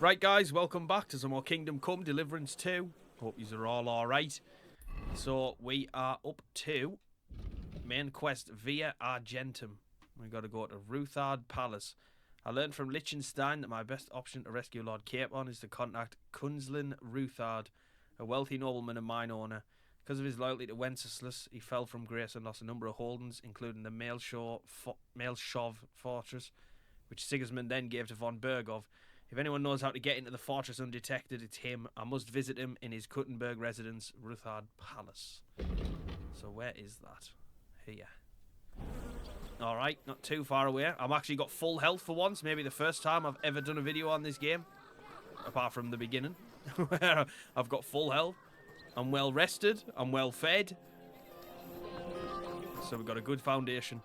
Right guys, welcome back to some more Kingdom Come Deliverance 2. Hope you are all alright. So we are up to main quest via Argentum. We got to go to Ruthard Palace. I learned from Liechtenstein that my best option to rescue Lord Capon is to contact Kunzlin Ruthard, a wealthy nobleman and mine owner. Because of his loyalty to Wenceslas, he fell from grace and lost a number of holdings, including the Maelshov fortress, which Sigismund then gave to von Bergov. If anyone knows how to get into the fortress undetected, it's him. I must visit him in his Kuttenberg residence, Ruthard Palace. So where is that? Here. Alright, not too far away. I've actually got full health for once. Maybe the first time I've ever done a video on this game. Apart from the beginning, where I've got full health. I'm well rested. I'm well fed. So we've got a good foundation.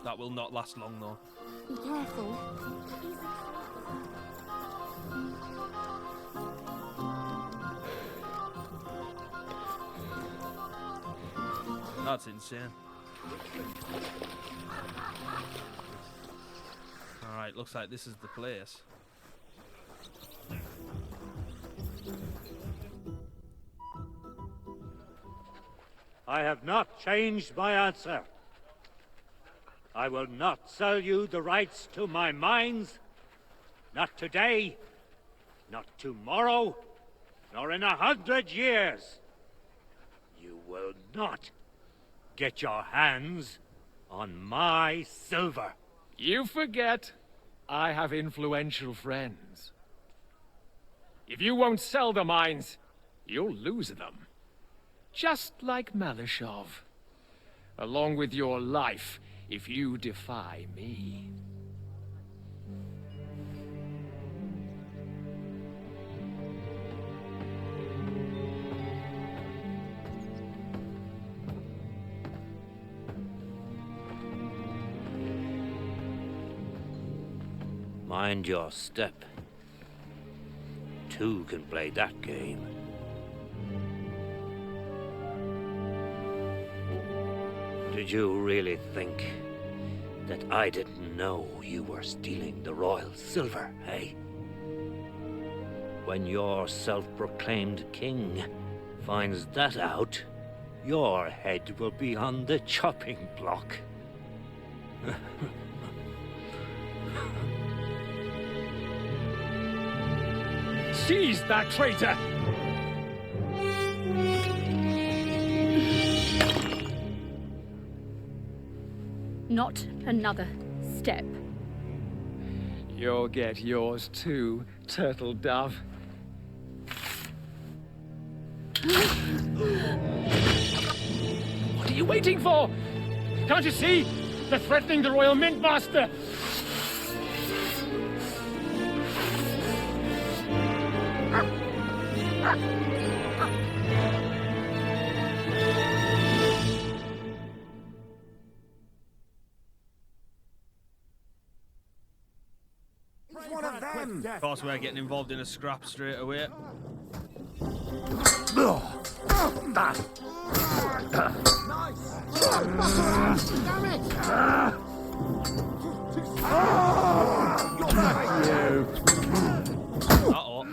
That will not last long, though. Be careful. That's insane. Alright, looks like this is the place. I have not changed my answer. I will not sell you the rights to my mines. Not today, not tomorrow, nor in 100 years. You will not get your hands on my silver. You forget I have influential friends. If you won't sell the mines, you'll lose them. Just like Malashov. Along with your life, if you defy me. Mind your step. Two can play that game. Did you really think that I didn't know you were stealing the royal silver, eh? When your self-proclaimed king finds that out, your head will be on the chopping block. Seize that traitor! Not another step. You'll get yours too, turtle dove. What are you waiting for? Can't you see? They're threatening the Royal Mint Master! One of them! Of course, we're getting involved in a scrap straight away. Nice! Damn it! Uh-oh.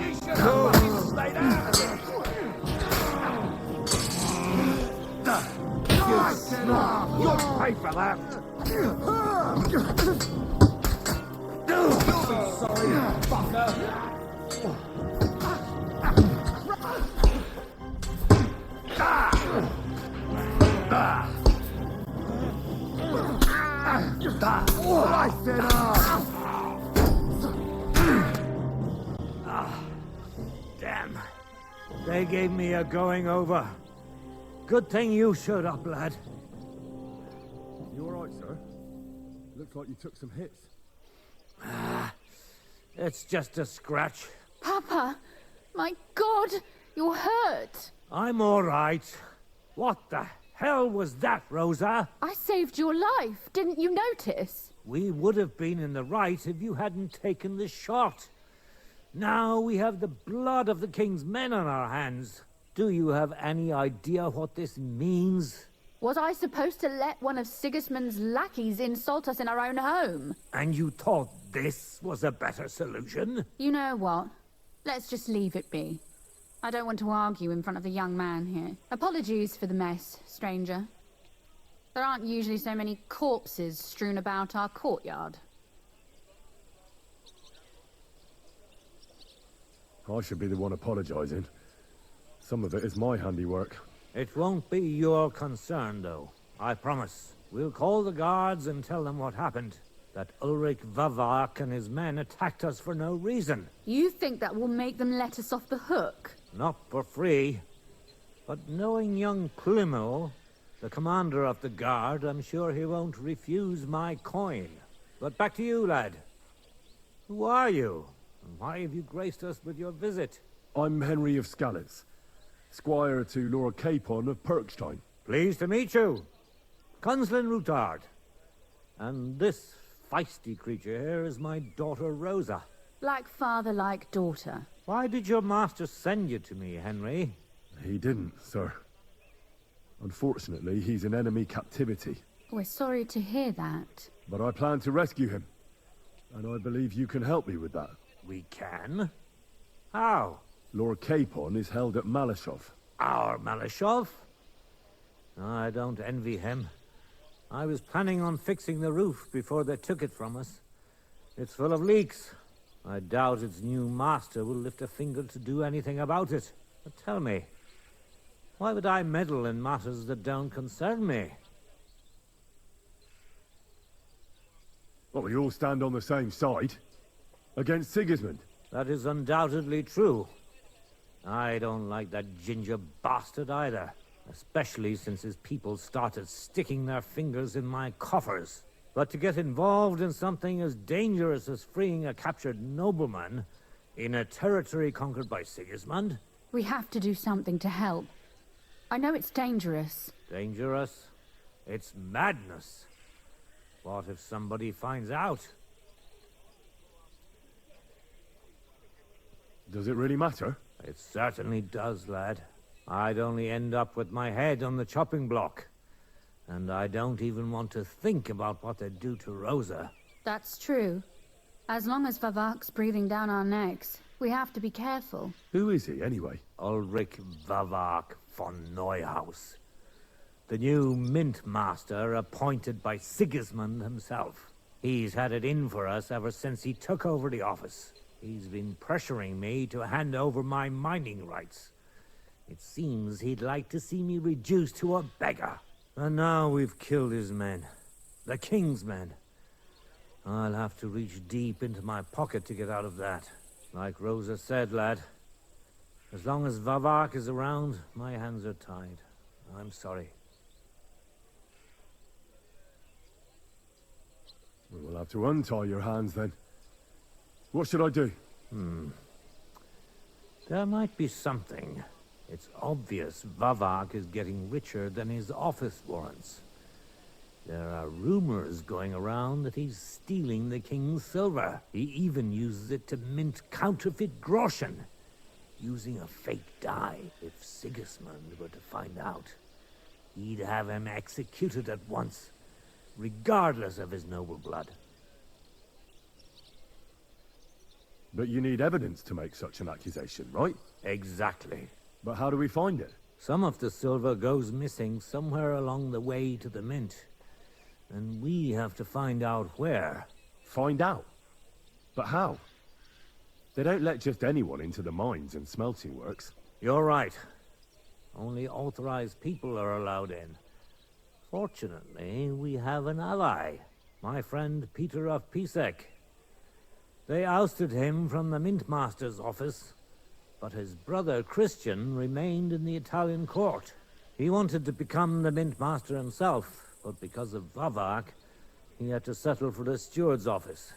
You should have fucking stayed out of it! Nice! You'll pay for that! You'll be sorry, fucker! Right then, Damn. They gave me a going over. Good thing you showed up, lad. You alright, sir? Looks like you took some hits. It's just a scratch. Papa, my God, you're hurt. I'm all right. What the hell was that, Rosa? I saved your life. Didn't you notice? We would have been in the right if you hadn't taken the shot. Now we have the blood of the king's men on our hands. Do you have any idea what this means? Was I supposed to let one of Sigismund's lackeys insult us in our own home? And you thought this was a better solution? You know what? Let's just leave it be. I don't want to argue in front of the young man here. Apologies for the mess, stranger. There aren't usually so many corpses strewn about our courtyard. I should be the one apologising. Some of it is my handiwork. It won't be your concern, though. I promise. We'll call the guards and tell them what happened. That Ulrich Vavak and his men attacked us for no reason. You think that will make them let us off the hook? Not for free. But knowing young Klimo, the commander of the guard, I'm sure he won't refuse my coin. But back to you, lad. Who are you? And why have you graced us with your visit? I'm Henry of Skalitz, squire to Lord Capon of Perkstein. Pleased to meet you. Conslin Routard. And this feisty creature here is my daughter Rosa. Like father, like daughter. Why did your master send you to me, Henry? He didn't, sir. Unfortunately, he's in enemy captivity. We're sorry to hear that. But I plan to rescue him. And I believe you can help me with that. We can? How? Lord Capon is held at Malashov. Our Malashov? I don't envy him. I was planning on fixing the roof before they took it from us. It's full of leaks. I doubt its new master will lift a finger to do anything about it. But tell me, why would I meddle in matters that don't concern me? Well, we all stand on the same side. Against Sigismund. That is undoubtedly true. I don't like that ginger bastard either. Especially since his people started sticking their fingers in my coffers. But to get involved in something as dangerous as freeing a captured nobleman in a territory conquered by Sigismund? We have to do something to help. I know it's dangerous. Dangerous? It's madness. What if somebody finds out? Does it really matter? It certainly does, lad. I'd only end up with my head on the chopping block. And I don't even want to think about what they'd do to Rosa. That's true. As long as Vavak's breathing down our necks, we have to be careful. Who is he, anyway? Ulrich Vavak von Neuhaus. The new mint master appointed by Sigismund himself. He's had it in for us ever since he took over the office. He's been pressuring me to hand over my mining rights. It seems he'd like to see me reduced to a beggar. And now we've killed his men. The king's men. I'll have to reach deep into my pocket to get out of that. Like Rosa said, lad. As long as Vavak is around, my hands are tied. I'm sorry. We'll have to untie your hands then. What should I do? There might be something. It's obvious Vavak is getting richer than his office warrants. There are rumors going around that he's stealing the king's silver. He even uses it to mint counterfeit groschen, using a fake dye. If Sigismund were to find out, he'd have him executed at once, regardless of his noble blood. But you need evidence to make such an accusation, right? Exactly. But how do we find it? Some of the silver goes missing somewhere along the way to the mint. And we have to find out where. Find out? But how? They don't let just anyone into the mines and smelting works. You're right. Only authorized people are allowed in. Fortunately, we have an ally. My friend Peter of Pisek. They ousted him from the Mint Master's office, but his brother Christian remained in the Italian court. He wanted to become the Mint Master himself, but because of Vavak, he had to settle for the steward's office.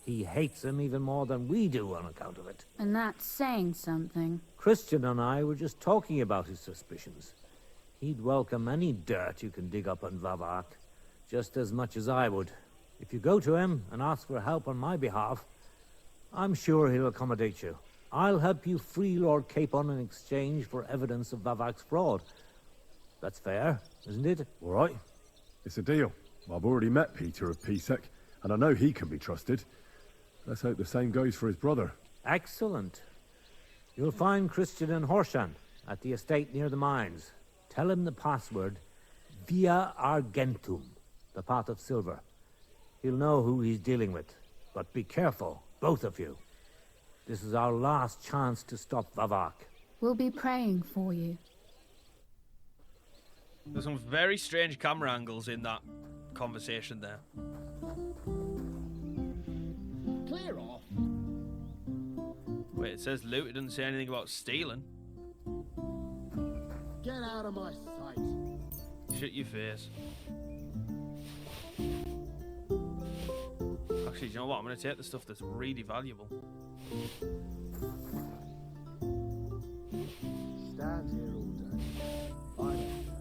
He hates him even more than we do on account of it. And that's saying something. Christian and I were just talking about his suspicions. He'd welcome any dirt you can dig up on Vavak, just as much as I would. If you go to him and ask for help on my behalf, I'm sure he'll accommodate you. I'll help you free Lord Capon in exchange for evidence of Vavak's fraud. That's fair, isn't it? All right. It's a deal. I've already met Peter of Pisek, and I know he can be trusted. Let's hope the same goes for his brother. Excellent. You'll find Christian and Horshan at the estate near the mines. Tell him the password, Via Argentum, the pot of silver. He'll know who he's dealing with. But be careful, both of you. This is our last chance to stop Vavak. We'll be praying for you. There's some very strange camera angles in that conversation there. Clear off. Wait, it says loot. It doesn't say anything about stealing. Get out of my sight. Shut your face. Actually, do you know what? I'm going to take the stuff that's really valuable. Stand here all day. I don't care.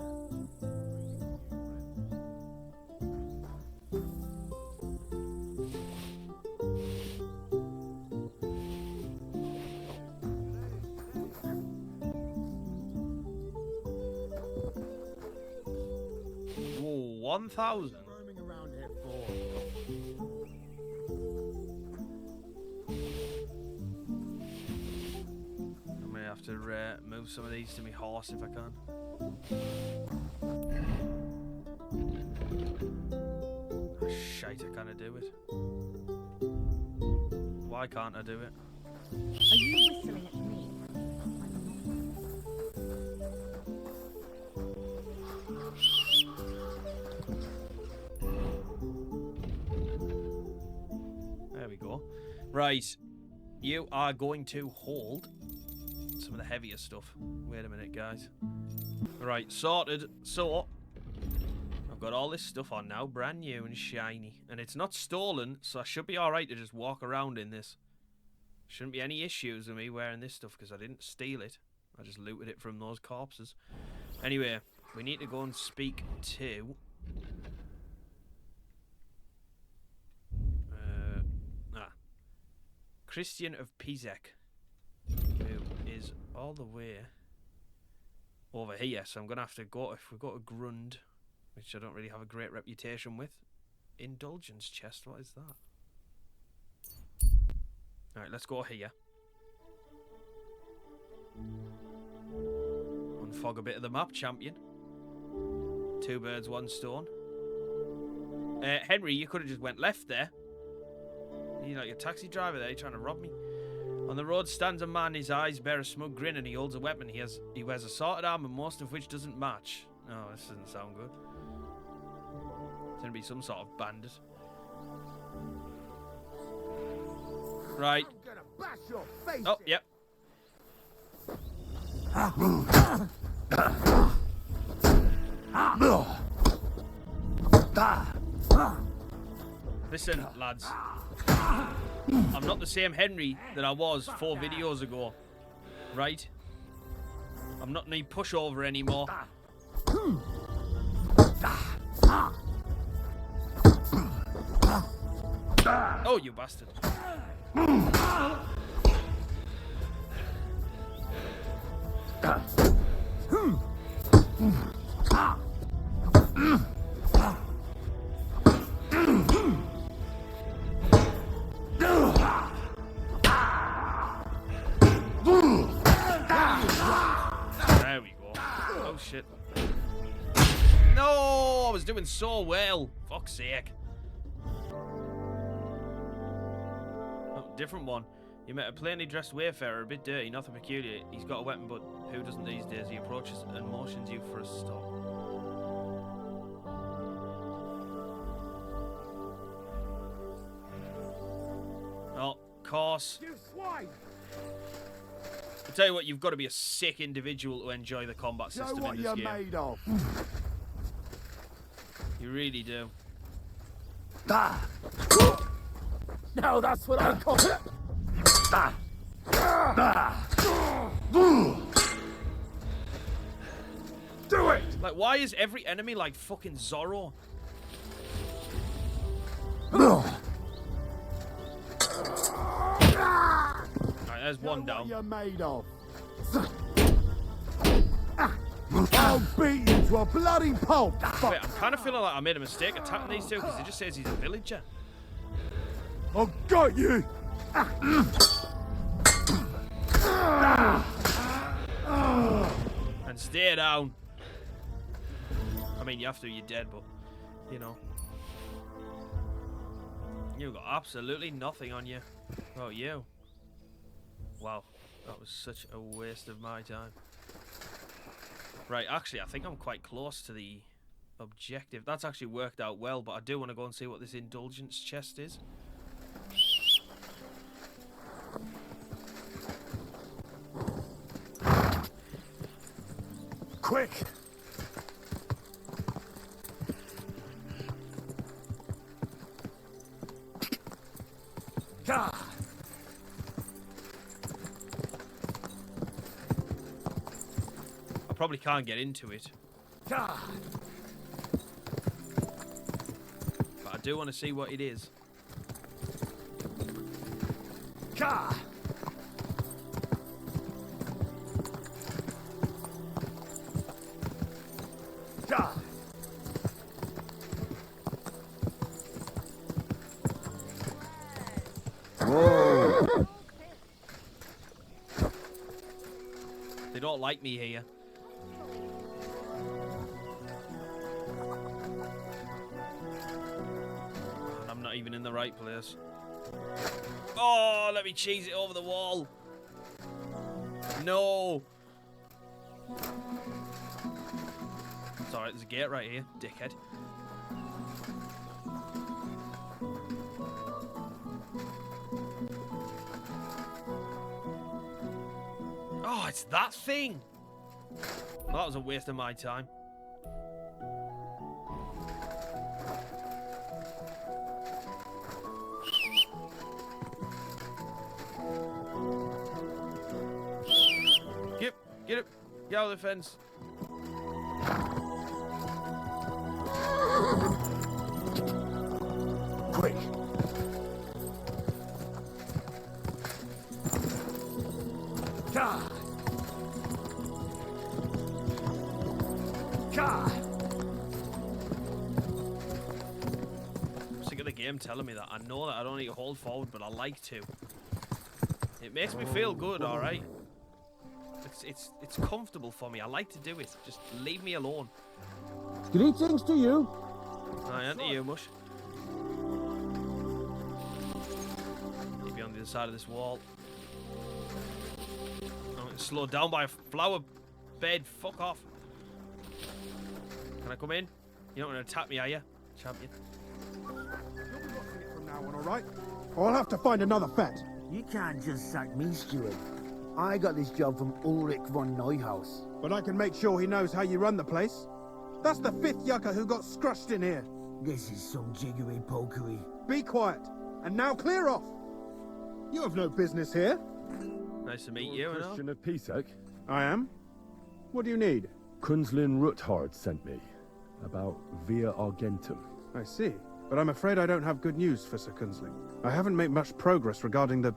Whoa, 1,000? Roaming around here for. I'm going to have to move some of these to my horse if I can. Oh, shite, I can't do it. Why can't I do it? Are you whistling at me? There we go. Right. You are going to hold some of the heavier stuff. Wait a minute, guys. Right, sorted. So, I've got all this stuff on now, brand new and shiny. And it's not stolen, so I should be alright to just walk around in this. Shouldn't be any issues with me wearing this stuff, because I didn't steal it. I just looted it from those corpses. Anyway, we need to go and speak to... Christian of Pisek, who is all the way over here. So I'm going to have to go, if we go to Grund, which I don't really have a great reputation with. Indulgence chest, what is that? Alright, let's go here. Unfog a bit of the map, champion. 2 birds, 1 stone. Henry, you could have just went left there. You're like a taxi driver there, you're trying to rob me. On the road stands a man, his eyes bear a smug grin, and he holds a weapon. He wears a sorted armor, most of which doesn't match. No, this doesn't sound good. It's gonna be some sort of bandit. Right. I'm gonna bash your face. Oh, yep. Listen, lads. I'm not the same Henry that I was 4 videos ago. Right? I'm not any pushover anymore. Oh, you bastard. There we go. Oh shit. No, I was doing so well. Fuck's sake. Oh, different one. You met a plainly dressed wayfarer, a bit dirty, nothing peculiar. He's got a weapon, but who doesn't these days? He approaches and motions you for a stop. Oh, course. You swine! I tell you what, you've got to be a sick individual to enjoy the combat Show system what in this you're game. made of. You really do. Now that's what I call it. Do it! Like, why is every enemy like fucking Zorro? Alright, there's one Show down. what you're made of. I'll beat you to a bloody pulp! Wait, I'm kind of feeling like I made a mistake attacking these two because it just says he's a villager. I've got you! And stay down. I mean, you have to, you're dead, but, you know. You've got absolutely nothing on you. Oh, you. Wow, that was such a waste of my time. Right, actually, I think I'm quite close to the objective. That's actually worked out well, but I do want to go and see what this indulgence chest is. Quick! I probably can't get into it. But I do want to see what it is. Whoa! They don't like me here. And I'm not even in the right place. Oh, let me cheese it over the wall. No. It's alright, there's a gate right here, dickhead. Oh, it's that thing. Well, that was a waste of my time. Get it. Get out of the fence. Quick! I'm sick of the game telling me that. I know that I don't need to hold forward, but I like to. It makes me feel good, alright? It's comfortable for me. I like to do it. Just leave me alone. Greetings to you! I ain't to you, Mush. Maybe on the other side of this wall. I'm getting slowed down by a flower bed. Fuck off. Can I come in? You're not going to attack me, are you, champion? You'll be watching it from now on, alright? I'll have to find another vet. You can't just sack me, Stuart. I got this job from Ulrich von Neuhaus. But I can make sure he knows how you run the place. That's the 5th yucca who got scrushed in here. This is some jiggery-pokery. Be quiet. And now clear off. You have no business here. Nice to meet you, and all. Christian of Pisek? I am. What do you need? Kunzlin Ruthard sent me. About Via Argentum. I see. But I'm afraid I don't have good news for Sir Kunzling. I haven't made much progress regarding the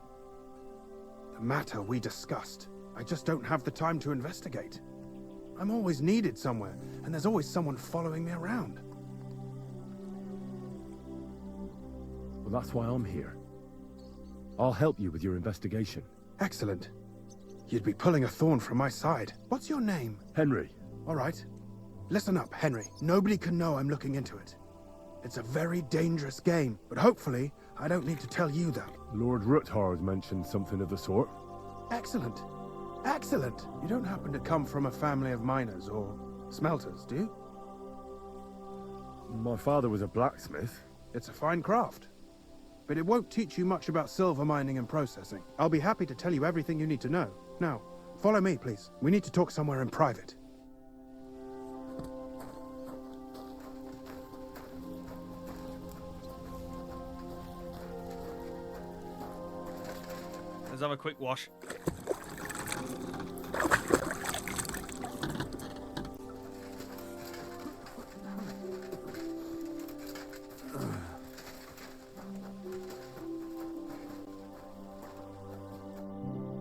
matter we discussed. I just don't have the time to investigate. I'm always needed somewhere, and there's always someone following me around. Well, that's why I'm here. I'll help you with your investigation. Excellent. You'd be pulling a thorn from my side. What's your name? Henry. All right. Listen up, Henry. Nobody can know I'm looking into it. It's a very dangerous game, but hopefully I don't need to tell you that. Lord Ruthard mentioned something of the sort. Excellent. Excellent. You don't happen to come from a family of miners or smelters, do you? My father was a blacksmith. It's a fine craft. But it won't teach you much about silver mining and processing. I'll be happy to tell you everything you need to know. Now, follow me, please. We need to talk somewhere in private. Let's have a quick wash.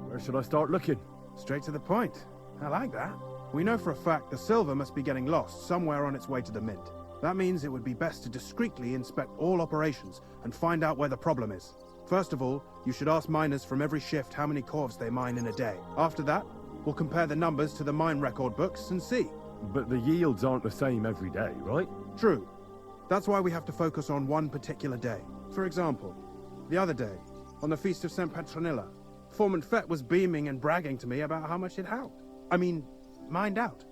Where should I start looking? Straight to the point. I like that. We know for a fact the silver must be getting lost somewhere on its way to the mint. That means it would be best to discreetly inspect all operations and find out where the problem is. First of all, you should ask miners from every shift how many corves they mine in a day. After that, we'll compare the numbers to the mine record books and see. But the yields aren't the same every day, right? True. That's why we have to focus on one particular day. For example, the other day, on the Feast of St. Petronilla, Foreman Fett was beaming and bragging to me about how much it helped. Mined out.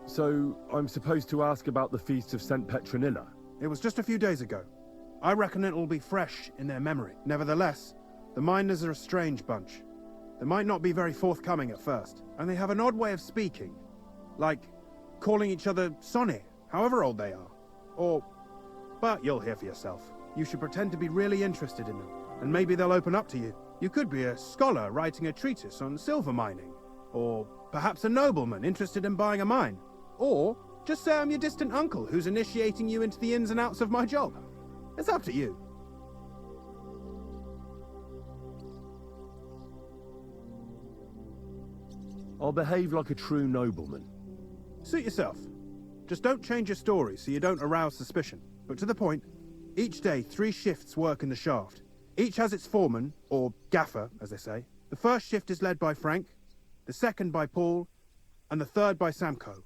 So, I'm supposed to ask about the Feast of St. Petronilla? It was just a few days ago. I reckon it'll be fresh in their memory. Nevertheless, the miners are a strange bunch. They might not be very forthcoming at first, and they have an odd way of speaking. Like, calling each other Sonny, however old they are. But you'll hear for yourself. You should pretend to be really interested in them, and maybe they'll open up to you. You could be a scholar writing a treatise on silver mining, or perhaps a nobleman interested in buying a mine. Or just say I'm your distant uncle who's initiating you into the ins and outs of my job. It's up to you. I'll behave like a true nobleman. Suit yourself. Just don't change your story so you don't arouse suspicion. But to the point, each day 3 shifts work in the shaft. Each has its foreman, or gaffer, as they say. The first shift is led by Frank, the second by Paul, and the third by Samko.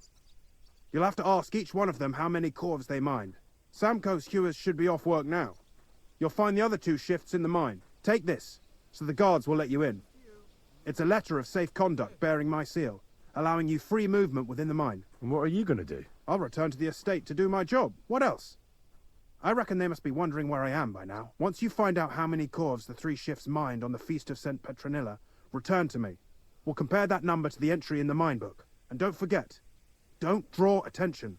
You'll have to ask each one of them how many corves they mined. Samko's hewers should be off work now. You'll find the other 2 shifts in the mine. Take this, so the guards will let you in. It's a letter of safe conduct bearing my seal, allowing you free movement within the mine. And what are you going to do? I'll return to the estate to do my job. What else? I reckon they must be wondering where I am by now. Once you find out how many corves the 3 shifts mined on the Feast of St. Petronilla, return to me. We'll compare that number to the entry in the mine book. And don't forget, don't draw attention.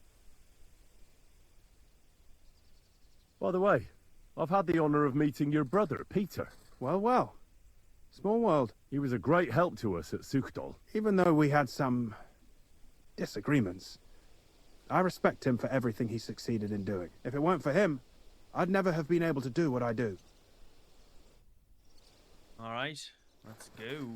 By the way, I've had the honor of meeting your brother, Peter. Well, well. Small world. He was a great help to us at Suchdol. Even though we had some disagreements, I respect him for everything he succeeded in doing. If it weren't for him, I'd never have been able to do what I do. Alright, let's go.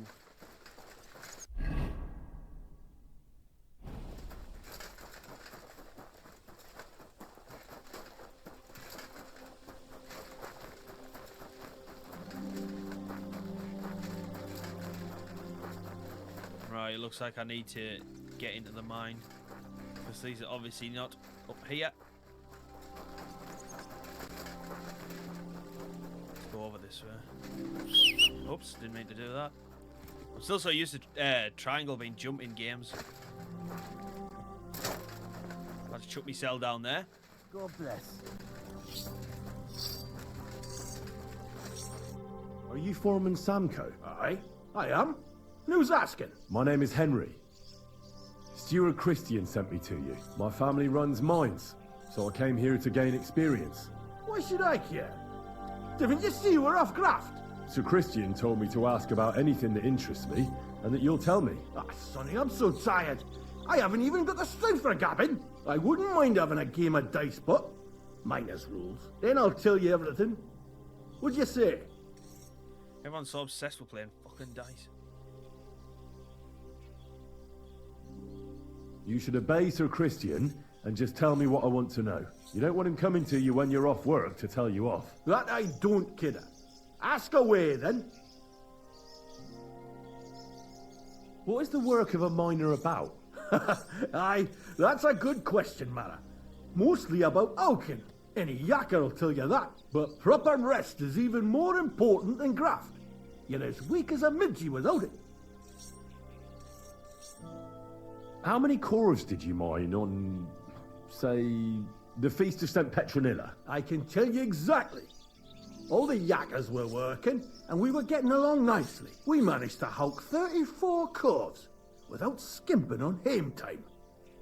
Right, it looks like I need to get into the mine, because these are obviously not up here. Let's go over this way. Oops, didn't mean to do that. I'm still so used to triangle being jumping games. I'll just chuck my cell down there. God bless. Are you Foreman Samko? Aye, I am. Who's asking? My name is Henry. Steward Christian sent me to you. My family runs mines, so I came here to gain experience. Why should I care? Didn't you see we're off graft? Sir Christian told me to ask about anything that interests me, and that you'll tell me. Ah, Sonny, I'm so tired. I haven't even got the strength for gabbing. I wouldn't mind having a game of dice, but minus rules. Then I'll tell you everything. What'd you say? Everyone's so obsessed with playing fucking dice. You should obey Sir Christian and just tell me what I want to know. You don't want him coming to you when you're off work to tell you off. That I don't, kidder. Ask away, then. What is the work of a miner about? Aye, that's a good question, Mara. Mostly about oaking. Any yakker will tell you that. But proper rest is even more important than graft. You're as weak as a midgie without it. How many corves did you mine on, say, the Feast of St. Petronilla? I can tell you exactly. All the yakkers were working, and we were getting along nicely. We managed to hulk 34 corves, without skimping on hame time.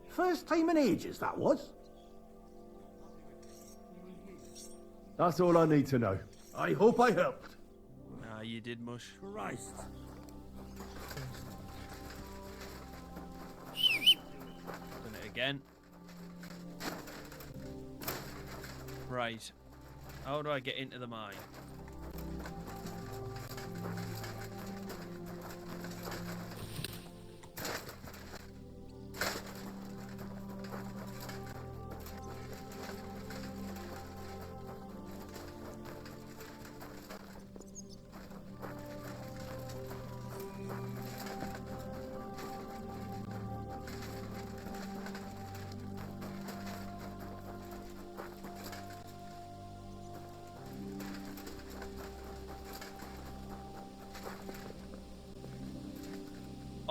First time in ages, that was. That's all I need to know. I hope I helped. Nah, you did, Mush. Christ. Done it again. Right. How do I get into the mine?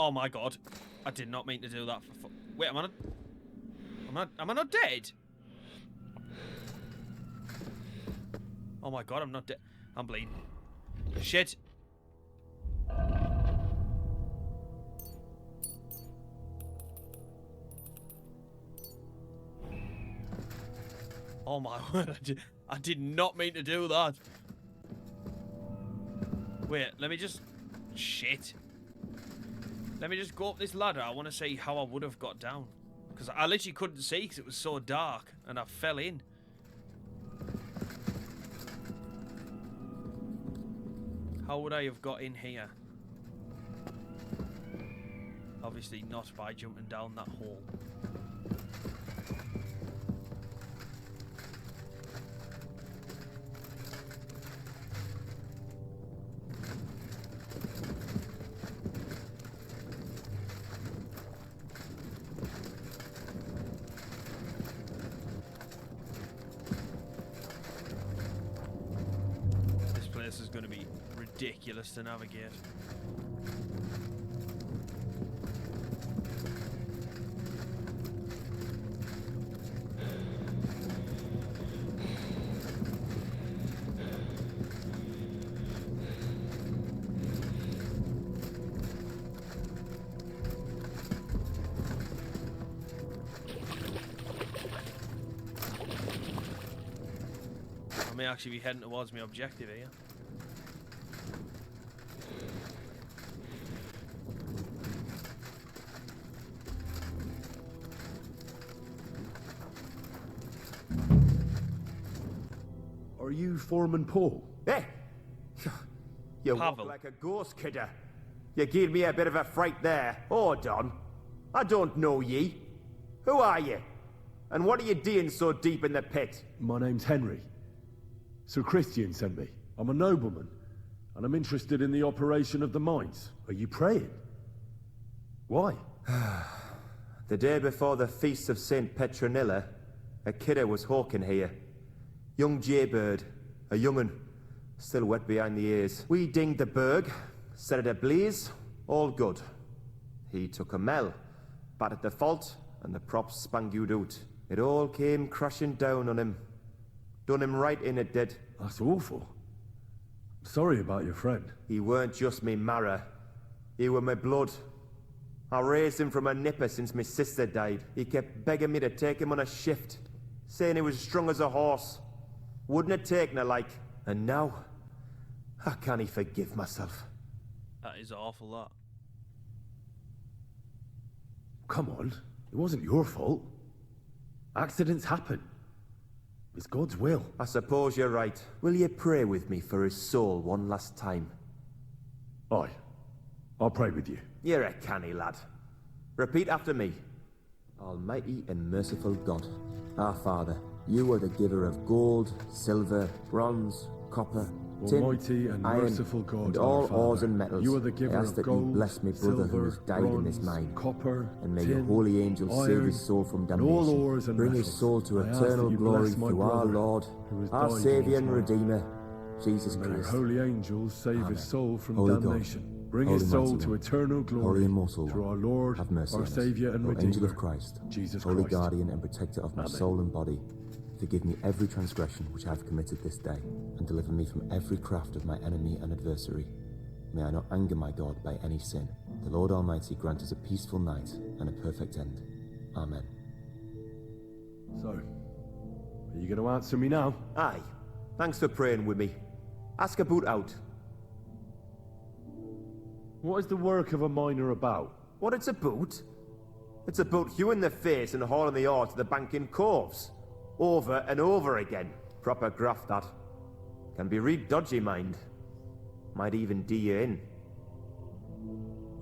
Oh my god. I did not mean to do that. Wait, am I not dead? Oh my god, I'm not dead. I'm bleeding. Shit. Oh my word, I did not mean to do that. Wait, let me just... Shit. Let me just go up this ladder. I want to see how I would have got down. Because I literally couldn't see because it was so dark and I fell in. How would I have got in here? Obviously not by jumping down that hole. This is going to be ridiculous to navigate. I may actually be heading towards my objective here. Are you Foreman Paul? Hey! You Pavel. walk like a ghost, kidder. You gave me a bit of a fright there. Hold on. I don't know ye. Who are you? And what are you doing so deep in the pit? My name's Henry. Sir Christian sent me. I'm a nobleman, and I'm interested in the operation of the mines. Are you praying? Why? The day before the feast of St. Petronilla, a kidder was hawking here. Young jaybird, a young'un, still wet behind the ears. We dinged the berg, set it ablaze, all good. He took a mell, battered the fault, and the props spangued out. It all came crashing down on him. Done him right in, it did. That's awful. Sorry about your friend. He weren't just me marrow. He were my blood. I raised him from a nipper since my sister died. He kept begging me to take him on a shift, saying he was strong as a horse. Wouldn't have taken her like. And now, I can't forgive myself. That is awful, that. Come on. It wasn't your fault. Accidents happen. It's God's will. I suppose you're right. Will you pray with me for his soul one last time? Aye. I'll pray with you. You're a canny lad. Repeat after me. Almighty and merciful God, our Father, you are the giver of gold, silver, bronze, copper, tin, Almighty and iron, merciful God, and our all Father, ores and metals. you are the giver I ask of that gold, you bless my brother who silver, has died in this bronze, mine. copper, And may tin, your holy angels save iron, his soul from and all damnation. ores and Bring metals. his soul to I ask eternal that you glory bless my through our brother Lord, who has our died in Saviour this and mine. Redeemer, Jesus May your Christ. holy angels save Amen. his soul from Holy God, damnation. Bring Holy his soul Mighty to One, eternal glory Holy Immortal through One, our Lord, have mercy our on us. Saviour and O Redeemer, Angel of Christ, Jesus Holy Christ. Guardian and Protector of my Amen. soul and body, forgive me every transgression which I have committed this day, and deliver me from every craft of my enemy and adversary. May I not anger my God by any sin. The Lord Almighty grant us a peaceful night and a perfect end. Amen. So, are you going to answer me now? Aye. Thanks for praying with me. Ask a boot out. What is the work of a miner about? What it's about? It's about you in the face and hauling the ore to the bank in coves. Over and over again. Proper graft, that. Can be real dodgy, mind. Might even do you in.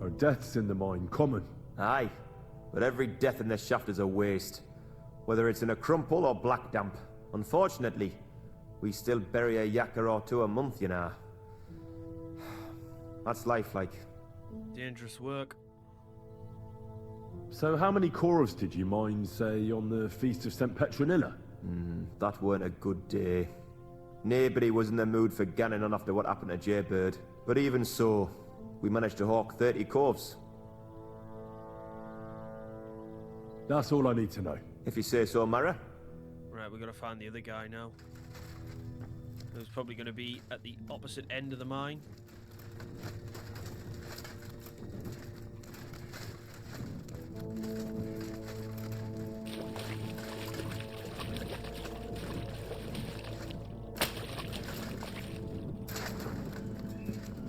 Are deaths in the mine common? Aye. But every death in the shaft is a waste. Whether it's in a crumple or black damp. Unfortunately, we still bury a yakker or two a month, you know. That's life like. Dangerous work. So how many corves did you mine, say, on the Feast of St. Petronilla? That weren't a good day. Nobody was in the mood for ganning on after what happened to Jaybird. But even so, we managed to hawk 30 corves. That's all I need to know. If you say so, Mara. Right, we've got to find the other guy now. Who's probably going to be at the opposite end of the mine.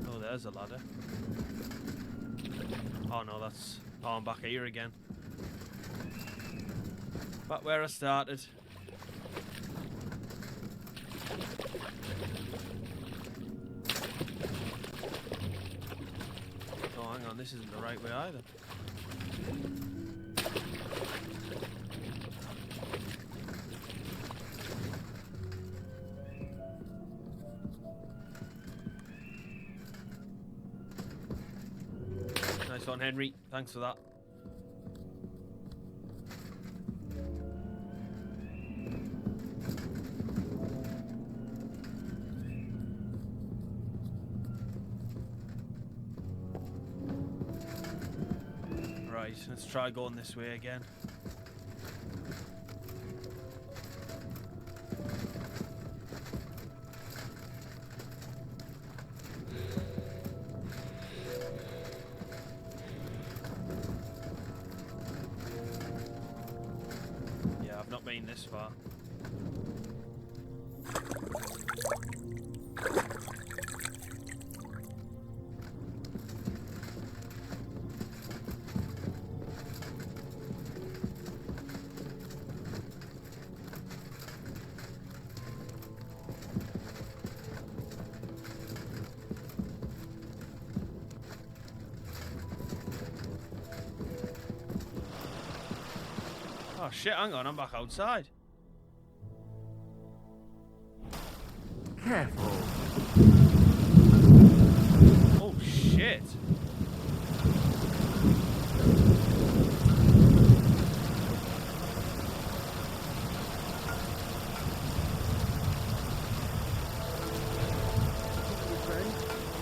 Oh, there's a ladder. Oh no, that's... Oh, I'm back here again. Back where I started. Oh, hang on, this isn't the right way either. Nice one, Henry. Thanks for that. Right, let's try going this way again. Yeah, I've not been this far. Oh shit, hang on, I'm back outside. Careful. Oh shit.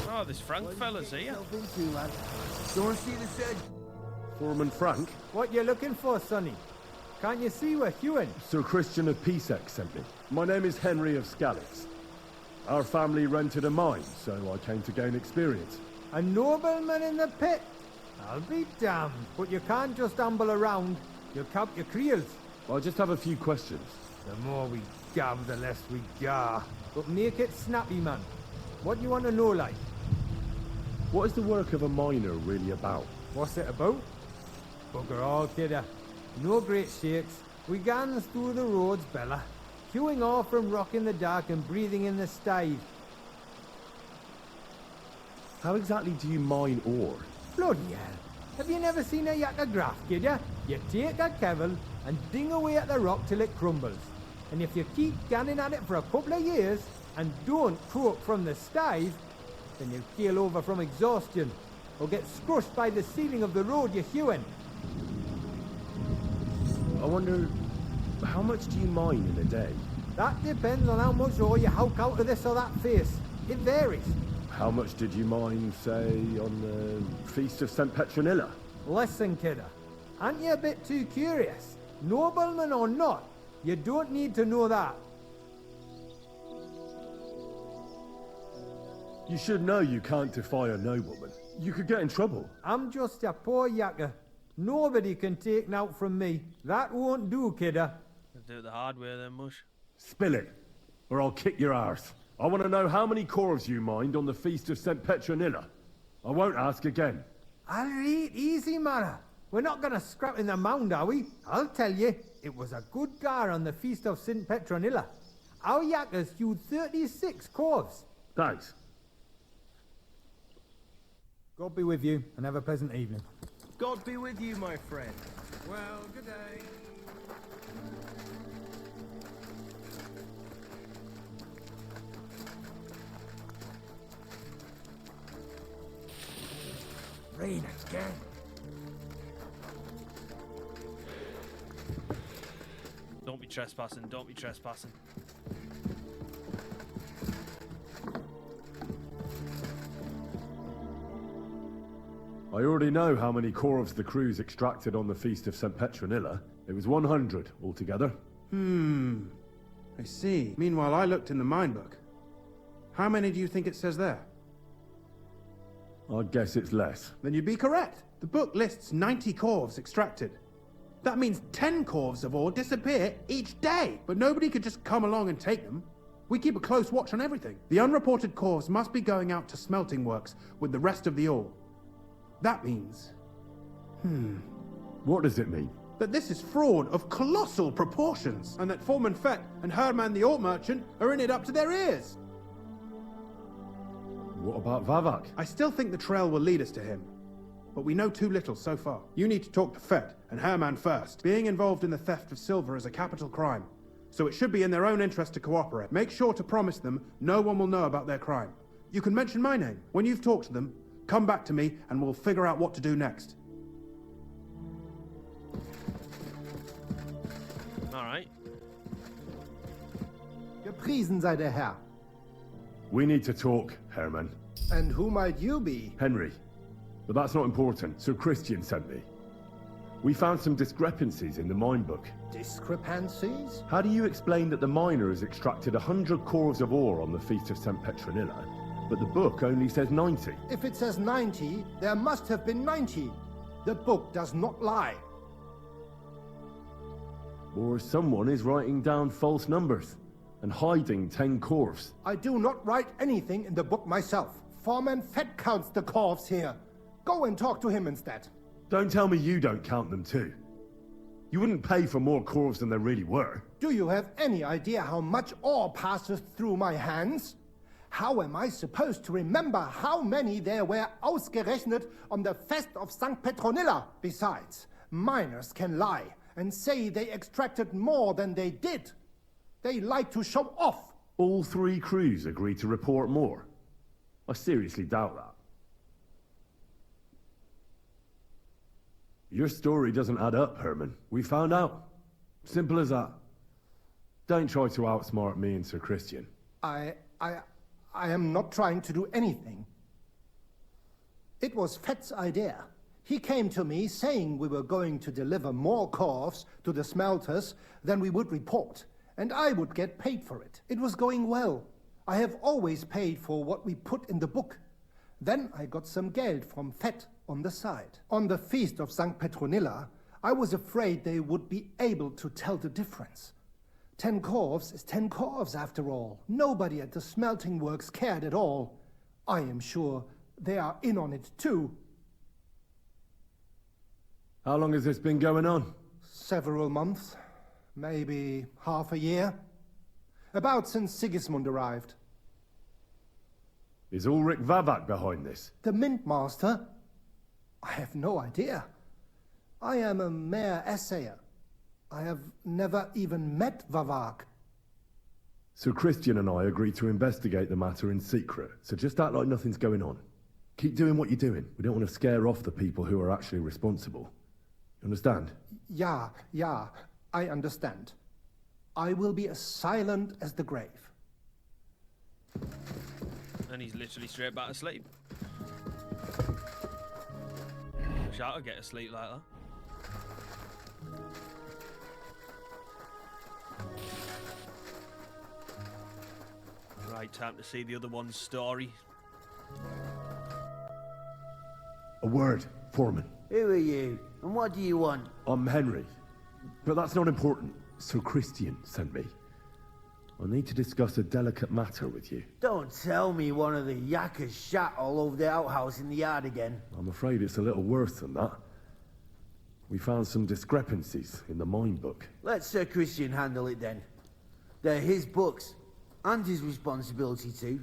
Oh, this Frank fella's here. Don't see the shed. Foreman Frank? What you looking for, Sonny? Can't you see we're Hewin? Sir Christian of Pisek sent me. My name is Henry of Scalix. Our family rented a mine, so I came to gain experience. A nobleman in the pit? I'll be damned. But you can't just amble around. You'll count your creels. I just have a few questions. The more we gab, the less we gar. But make it snappy, man. What do you want to know, like? What is the work of a miner really about? What's it about? Bugger all, kidder. No great shakes. We gans through the roads, Bella. Queuing off from rock in the dark and breathing in the stide. How exactly do you mine ore? Bloody hell. Have you never seen a yakka graph, kidder? You take a kevel and ding away at the rock till it crumbles. And if you keep ganning at it for a couple of years and don't croak from the stide, then you'll keel over from exhaustion or get scrushed by the ceiling of the road you're hewing. I wonder, how much do you mine in a day? That depends on how much ore you howk out of this or that face. It varies. How much did you mine, say, on the Feast of St. Petronilla? Listen, kidder. Aren't you a bit too curious? Nobleman or not, you don't need to know that. You should know you can't defy a nobleman. You could get in trouble. I'm just a poor yakka. Nobody can take naught from me. That won't do, kidder. Do it the hard way then, Mush. Spill it, or I'll kick your arse. I want to know how many corves you mined on the Feast of St. Petronilla. I won't ask again. I'll read easy, Mara. We're not going to scrap in the mound, are we? I'll tell you, it was a good gar on the Feast of St. Petronilla. Our yakkas hewed 36 corves. Thanks. God be with you, and have a pleasant evening. God be with you, my friend. Well, good day. Rain again. Don't be trespassing, don't be trespassing. I already know how many corves the crews extracted on the Feast of St. Petronilla. It was 100 altogether. I see. Meanwhile, I looked in the mine book. How many do you think it says there? I'd guess it's less. Then you'd be correct. The book lists 90 corves extracted. That means 10 corves of ore disappear each day. But nobody could just come along and take them. We keep a close watch on everything. The unreported corves must be going out to smelting works with the rest of the ore. That means... What does it mean? that this is fraud of colossal proportions, and that Foreman Fett and Herman the ore merchant are in it up to their ears. What about Vavak? I still think the trail will lead us to him, but we know too little so far. You need to talk to Fett and Herman first. Being involved in the theft of silver is a capital crime, so it should be in their own interest to cooperate. Make sure to promise them no one will know about their crime. You can mention my name. When you've talked to them, come back to me and we'll figure out what to do next. All right. Gepriesen sei der Herr. We need to talk, Herman. And who might you be? Henry. But that's not important. Sir Christian sent me. We found some discrepancies in the mine book. Discrepancies? How do you explain that the miner has extracted 100 corves of ore on the Feast of St. Petronilla, but the book only says 90? If it says 90, there must have been 90. The book does not lie. Or someone is writing down false numbers and hiding 10 corves. I do not write anything in the book myself. Foreman Fett counts the corves here. Go and talk to him instead. Don't tell me you don't count them too. You wouldn't pay for more corves than there really were. Do you have any idea how much ore passes through my hands? How am I supposed to remember how many there were ausgerechnet on the Fest of St. Petronilla? Besides, miners can lie and say they extracted more than they did. They like to show off. All 3 crews agreed to report more. I seriously doubt that. Your story doesn't add up, Herman. We found out. Simple as that. Don't try to outsmart me and Sir Christian. I am not trying to do anything. It was Fett's idea. He came to me saying we were going to deliver more corves to the smelters than we would report, and I would get paid for it. It was going well. I have always paid for what we put in the book. Then I got some geld from Fett on the side. On the Feast of St. Petronilla, I was afraid they would be able to tell the difference. 10 corves is 10 corves after all. Nobody at the smelting works cared at all. I am sure they are in on it too. How long has this been going on? Several months. Maybe half a year. About since Sigismund arrived. Is Ulrich Vavak behind this? The Mint Master? I have no idea. I am a mere assayer. I have never even met Vavak. Sir Christian and I agreed to investigate the matter in secret, so just act like nothing's going on. Keep doing what you're doing. We don't want to scare off the people who are actually responsible. You understand? Yeah, I understand. I will be as silent as the grave. And he's literally straight back to sleep. Wish I could get to sleep like that. Right, time to see the other one's story. A word, Foreman. Who are you, and what do you want? I'm Henry, but that's not important. Sir Christian sent me. I need to discuss a delicate matter with you. Don't tell me one of the yakkers shot all over the outhouse in the yard again. I'm afraid it's a little worse than that. We found some discrepancies in the mine book. Let Sir Christian handle it then. They're his books, and his responsibility too.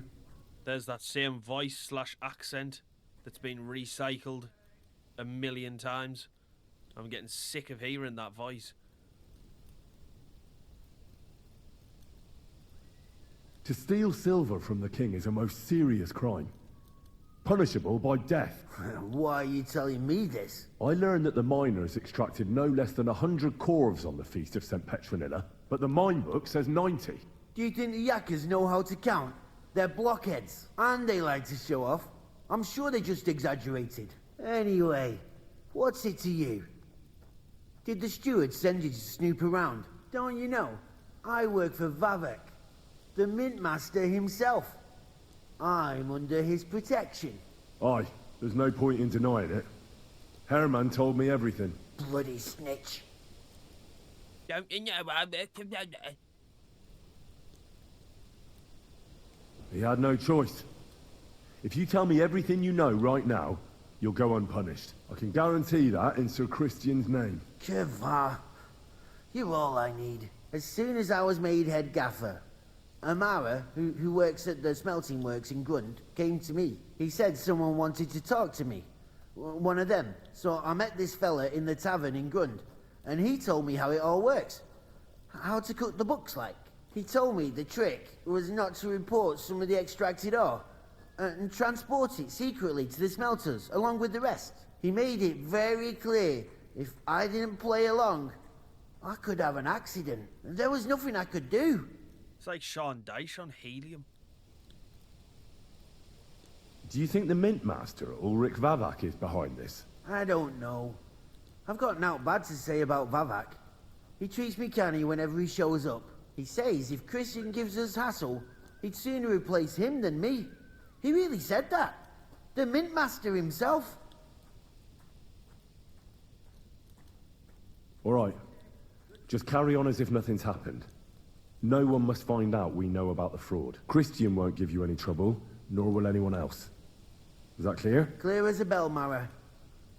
There's that same voice / accent that's been recycled a million times. I'm getting sick of hearing that voice. To steal silver from the king is a most serious crime, punishable by death. Why are you telling me this? I learned that the miners extracted no less than 100 corves on the Feast of St. Petronilla, but the mine book says 90. Do you think the yakkers know how to count? They're blockheads, and they like to show off. I'm sure they just exaggerated. Anyway, what's it to you? Did the steward send you to snoop around? Don't you know? I work for Vavek, the mint master himself. I'm under his protection. Aye, there's no point in denying it. Herman told me everything. Bloody snitch. Don't you know I'm He had no choice. If you tell me everything you know right now, you'll go unpunished. I can guarantee that in Sir Christian's name. Keva, you're all I need. As soon as I was made head gaffer, Amara, who works at the smelting works in Grund, came to me. He said someone wanted to talk to me. One of them. So I met this fella in the tavern in Grund, and he told me how it all works. How to cook the books like. He told me the trick was not to report some of the extracted ore, and transport it secretly to the smelters, along with the rest. He made it very clear, if I didn't play along, I could have an accident. There was nothing I could do. It's like Sean Dyche on helium. Do you think the Mint Master, Ulrich Vavak, is behind this? I don't know. I've got naught bad to say about Vavak. He treats me canny whenever he shows up. He says if Christian gives us hassle, he'd sooner replace him than me. He really said that. The Mint Master himself. All right. Just carry on as if nothing's happened. No one must find out we know about the fraud. Christian won't give you any trouble, nor will anyone else. Is that clear? Clear as a bell, Mara.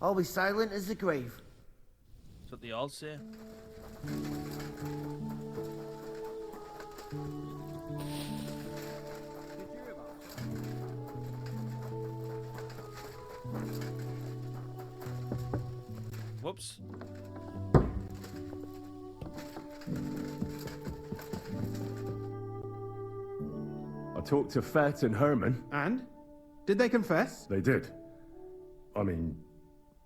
I'll be silent as the grave. That's what they all say. Whoops. I talked to Fett and Herman. And? Did they confess? They did. I mean,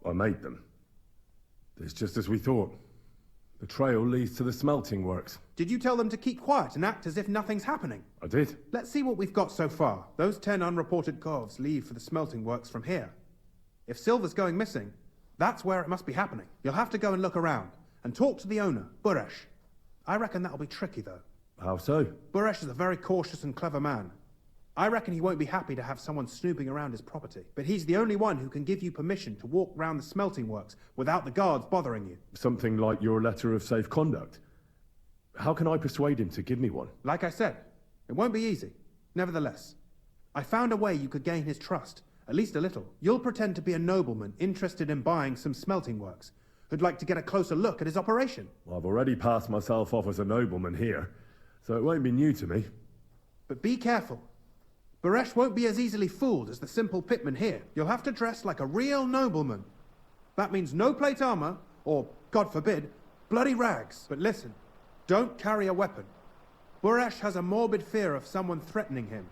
I made them. It's just as we thought. The trail leads to the smelting works. Did you tell them to keep quiet and act as if nothing's happening? I did. Let's see what we've got so far. Those 10 unreported corves leave for the smelting works from here. If silver's going missing, that's where it must be happening. You'll have to go and look around, and talk to the owner, Buresh. I reckon that'll be tricky, though. How so? Buresh is a very cautious and clever man. I reckon he won't be happy to have someone snooping around his property. But he's the only one who can give you permission to walk round the smelting works without the guards bothering you. Something like your letter of safe conduct. How can I persuade him to give me one? Like I said, it won't be easy. Nevertheless, I found a way you could gain his trust, at least a little. You'll pretend to be a nobleman interested in buying some smelting works, who'd like to get a closer look at his operation. Well, I've already passed myself off as a nobleman here, so it won't be new to me. But be careful. Buresh won't be as easily fooled as the simple pitman here. You'll have to dress like a real nobleman. That means no plate armor, or, God forbid, bloody rags. But listen, don't carry a weapon. Buresh has a morbid fear of someone threatening him.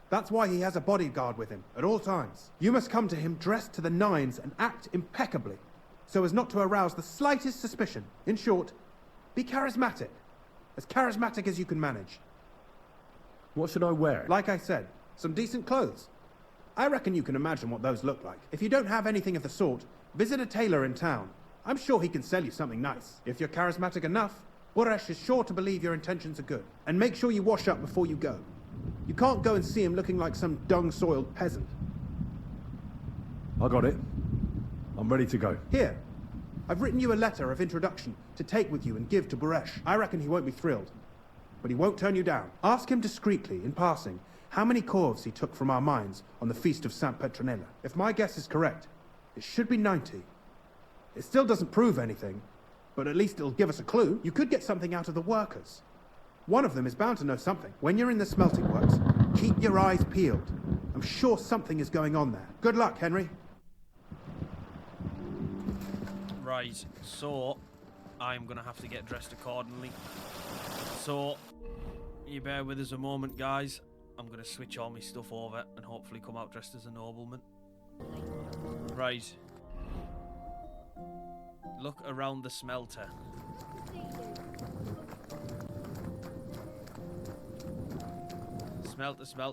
That's why he has a bodyguard with him at all times. You must come to him dressed to the nines and act impeccably, so as not to arouse the slightest suspicion. In short, be charismatic as you can manage. What should I wear? Like I said, some decent clothes. I reckon you can imagine what those look like. If you don't have anything of the sort, visit a tailor in town. I'm sure he can sell you something nice. If you're charismatic enough, Buresh is sure to believe your intentions are good. And make sure you wash up before you go. You can't go and see him looking like some dung-soiled peasant. I got it. I'm ready to go. Here, I've written you a letter of introduction to take with you and give to Buresh. I reckon he won't be thrilled, but he won't turn you down. Ask him discreetly, in passing, how many corves he took from our mines on the Feast of St. Petronilla. If my guess is correct, it should be 90. It still doesn't prove anything, but at least it'll give us a clue. You could get something out of the workers. One of them is bound to know something. When you're in the smelting works, keep your eyes peeled. I'm sure something is going on there. Good luck, Henry. Right, so I'm gonna have to get dressed accordingly. So you bear with us a moment, guys. I'm gonna switch all my stuff over and hopefully come out dressed as a nobleman. Right. Look around the smelter.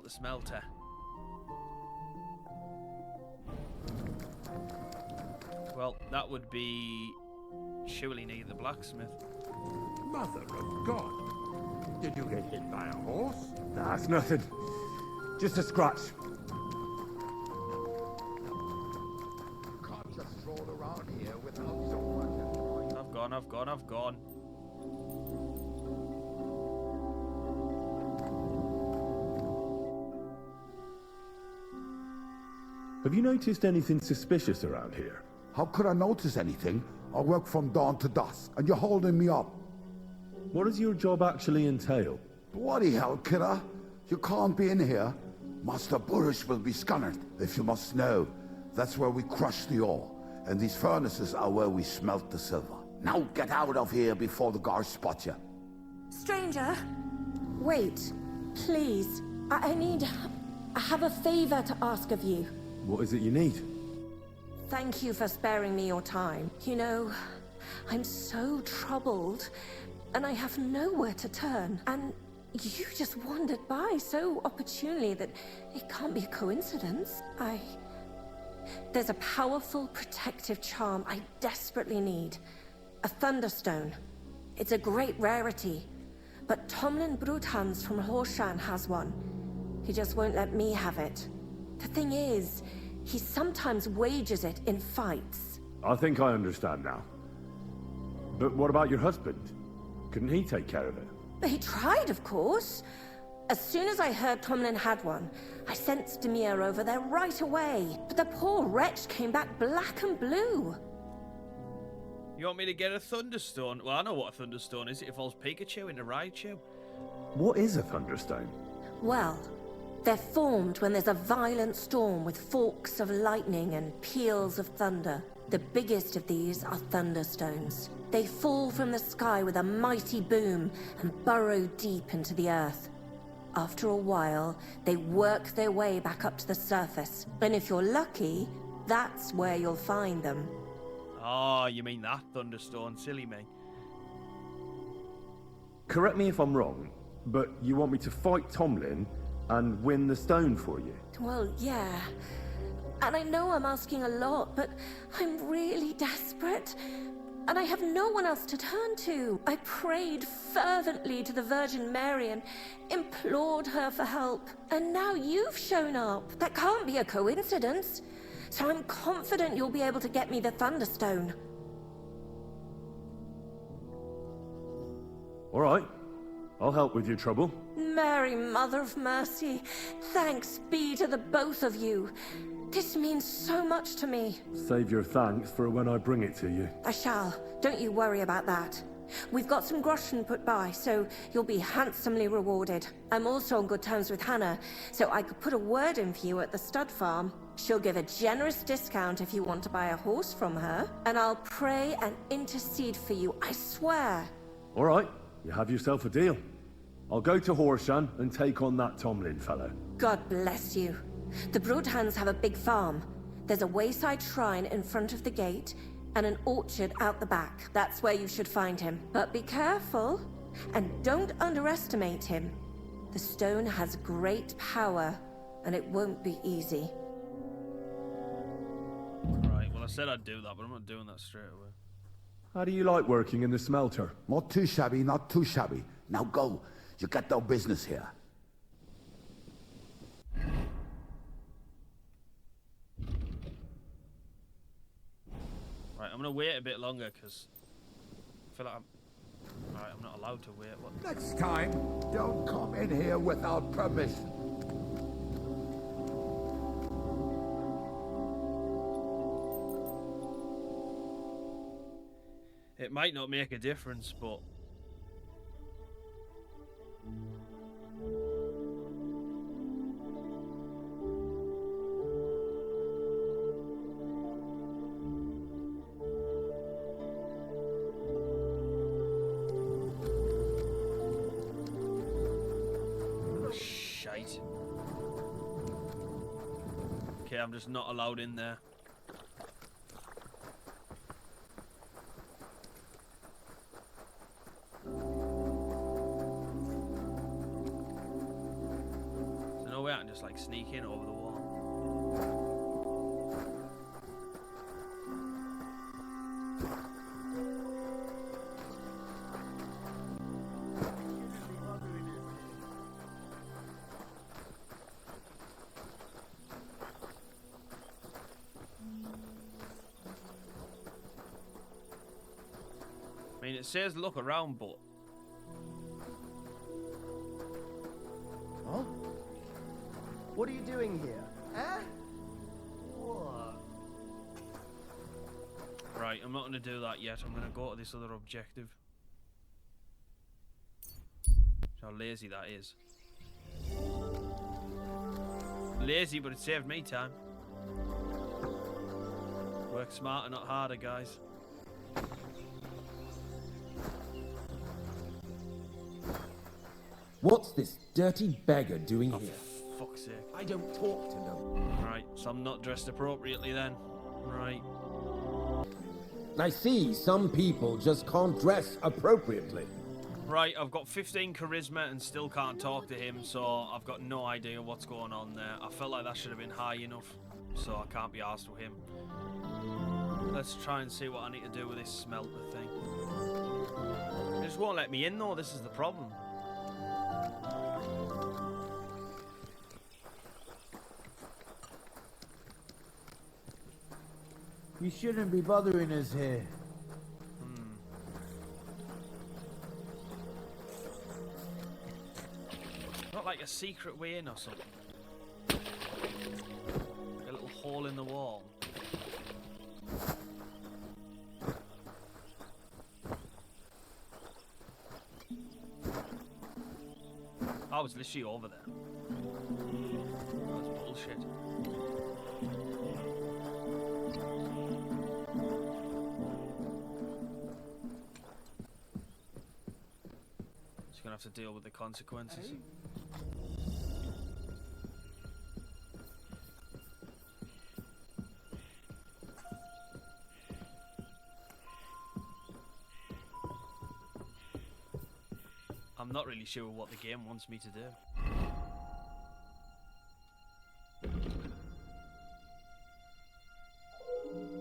Smelter. Well, that would be surely need the blacksmith. Mother of God! Did you get hit by a horse? Nah, it's nothing. Just a scratch. Can't just stroll around here without so much. I've gone. Have you noticed anything suspicious around here? How could I notice anything? I work from dawn to dusk, and you're holding me up. What does your job actually entail? Bloody hell, kidder. You can't be in here. Master Burish will be scunnered, if you must know. That's where we crush the ore, and these furnaces are where we smelt the silver. Now get out of here before the guards spot you. Stranger, wait, please. I have a favor to ask of you. What is it you need? Thank you for sparing me your time. You know, I'm so troubled, and I have nowhere to turn. And you just wandered by so opportunely that it can't be a coincidence. There's a powerful protective charm I desperately need. A Thunderstone. It's a great rarity, but Tomlin Broodhans from Horshan has one. He just won't let me have it. The thing is, he sometimes wages it in fights. I think I understand now. But what about your husband? Couldn't he take care of it? But he tried, of course. As soon as I heard Tomlin had one, I sent Stamir over there right away. But the poor wretch came back black and blue. You want me to get a Thunderstone? Well, I know what a Thunderstone is. It involves Pikachu in a Raichu. What is a Thunderstone? Well, they're formed when there's a violent storm with forks of lightning and peals of thunder. The biggest of these are Thunderstones. They fall from the sky with a mighty boom and burrow deep into the earth. After a while, they work their way back up to the surface. And if you're lucky, that's where you'll find them. Oh, you mean that Thunderstone? Silly me. Correct me if I'm wrong, but you want me to fight Tomlin and win the stone for you? Well, yeah. And I know I'm asking a lot, but I'm really desperate. And I have no one else to turn to. I prayed fervently to the Virgin Mary and implored her for help. And now you've shown up. That can't be a coincidence. So I'm confident you'll be able to get me the Thunderstone. All right. I'll help with your trouble. Mary, Mother of Mercy, thanks be to the both of you. This means so much to me. Save your thanks for when I bring it to you. I shall. Don't you worry about that. We've got some groschen put by, so you'll be handsomely rewarded. I'm also on good terms with Hannah, so I could put a word in for you at the stud farm. She'll give a generous discount if you want to buy a horse from her, and I'll pray and intercede for you, I swear. All right, you have yourself a deal. I'll go to Horshan and take on that Tomlin fellow. God bless you. The Broodhans have a big farm. There's a wayside shrine in front of the gate, and an orchard out the back. That's where you should find him. But be careful, and don't underestimate him. The stone has great power, and it won't be easy. Right, well I said I'd do that, but I'm not doing that straight away. How do you like working in the smelter? Not too shabby, not too shabby. Now go. You got no business here. Right, I'm gonna wait a bit longer because I feel like I'm not allowed to wait. What? Next time, don't come in here without permission. It might not make a difference, but shite. Okay, I'm just not allowed in there. I can just like sneak in over the wall. says look around, but... Huh? What are you doing here? Eh? What? Right, I'm not going to do that yet. I'm going to go to this other objective. How lazy that is. Lazy, but it saved me time. Work smarter, not harder, guys. What's this dirty beggar doing here? For fuck's sake. I don't talk to them. Right, so I'm not dressed appropriately then. Right. I see some people just can't dress appropriately. Right, I've got 15 charisma and still can't talk to him, so I've got no idea what's going on there. I felt like that should have been high enough, so I can't be arsed with him. Let's try and see what I need to do with this smelter thing. It just won't let me in though, this is the problem. You shouldn't be bothering us here. Not like a secret way in or something. A little hole in the wall. I was literally over there. That's bullshit. Just gonna have to deal with the consequences. I'm not really sure what the game wants me to do.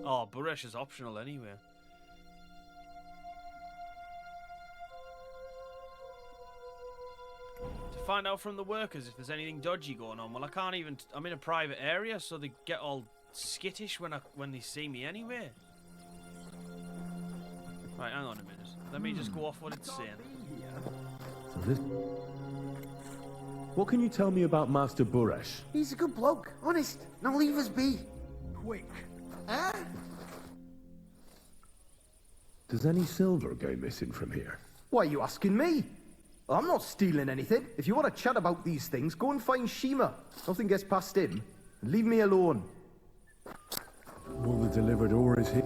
Oh, Buresh is optional anyway. To find out from the workers if there's anything dodgy going on. Well, I can't even... I'm in a private area, so they get all skittish when they see me anyway. Right, hang on a minute. Let me just go off what it's saying. So this... What can you tell me about Master Buresh? He's a good bloke, honest. Now leave us be. Quick. Huh? Does any silver go missing from here? Why are you asking me? I'm not stealing anything. If you want to chat about these things, go and find Shima. Nothing gets past him. Leave me alone. All the delivered ore is here.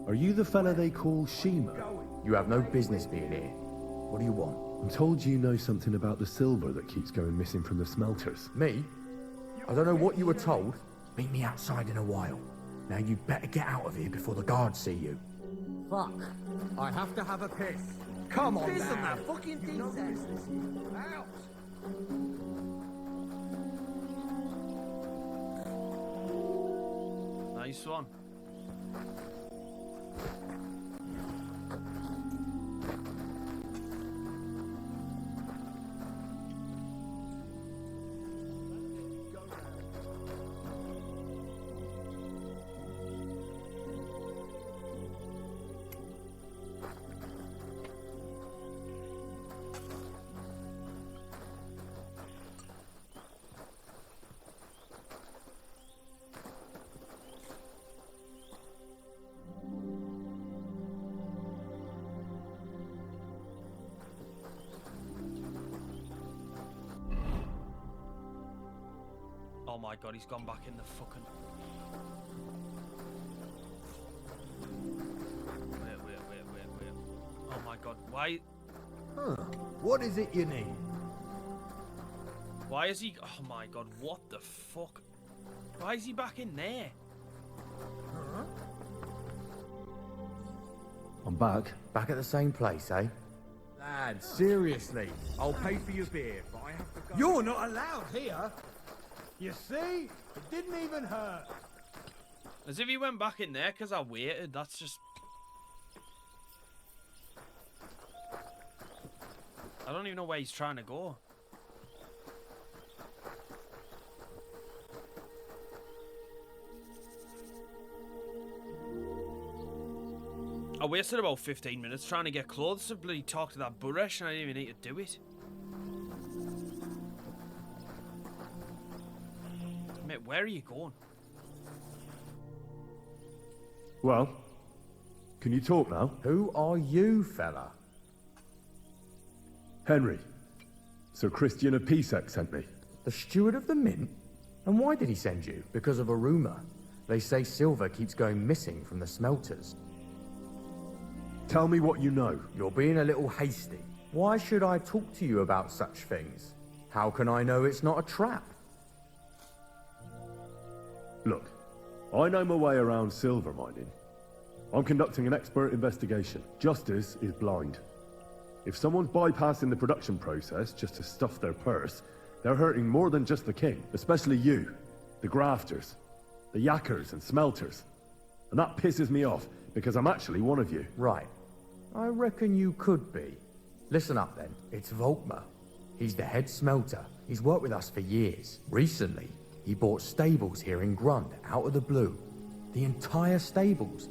Are you the fella they call Shima? You have no business being here. What do you want? I'm told you know something about the silver that keeps going missing from the smelters. Me? I don't know what you were told. Meet me outside in a while. Now you better get out of here before the guards see you. Fuck. I have to have a piss. Come on Piss now. on that fucking thing, then. Out. Nice one. Oh my god, he's gone back in the fucking... Wait. Oh my god, why... Huh. What is it you need? Why is he... Oh my god, what the fuck? Why is he back in there? Huh? I'm back. Back at the same place, eh? Lad, seriously. I'll pay for your beer, but I have to go... You're not allowed here. You see? It didn't even hurt. As if he went back in there because I waited, that's just... I don't even know where he's trying to go. I wasted about 15 minutes trying to get clothes to bloody talk to that Buresh, and I didn't even need to do it. Mate, where are you going? Well, can you talk now? Who are you, fella? Henry. Sir Christian of Pisek sent me. The steward of the mint? And why did he send you? Because of a rumor. They say silver keeps going missing from the smelters. Tell me what you know. You're being a little hasty. Why should I talk to you about such things? How can I know it's not a trap? Look, I know my way around silver mining. I'm conducting an expert investigation. Justice is blind. If someone's bypassing the production process just to stuff their purse, they're hurting more than just the king, especially you, the grafters, the yackers and smelters. And that pisses me off, because I'm actually one of you. Right. I reckon you could be. Listen up then, it's Volkmar. He's the head smelter. He's worked with us for years. Recently, he bought stables here in Grund, out of the blue. The entire stables.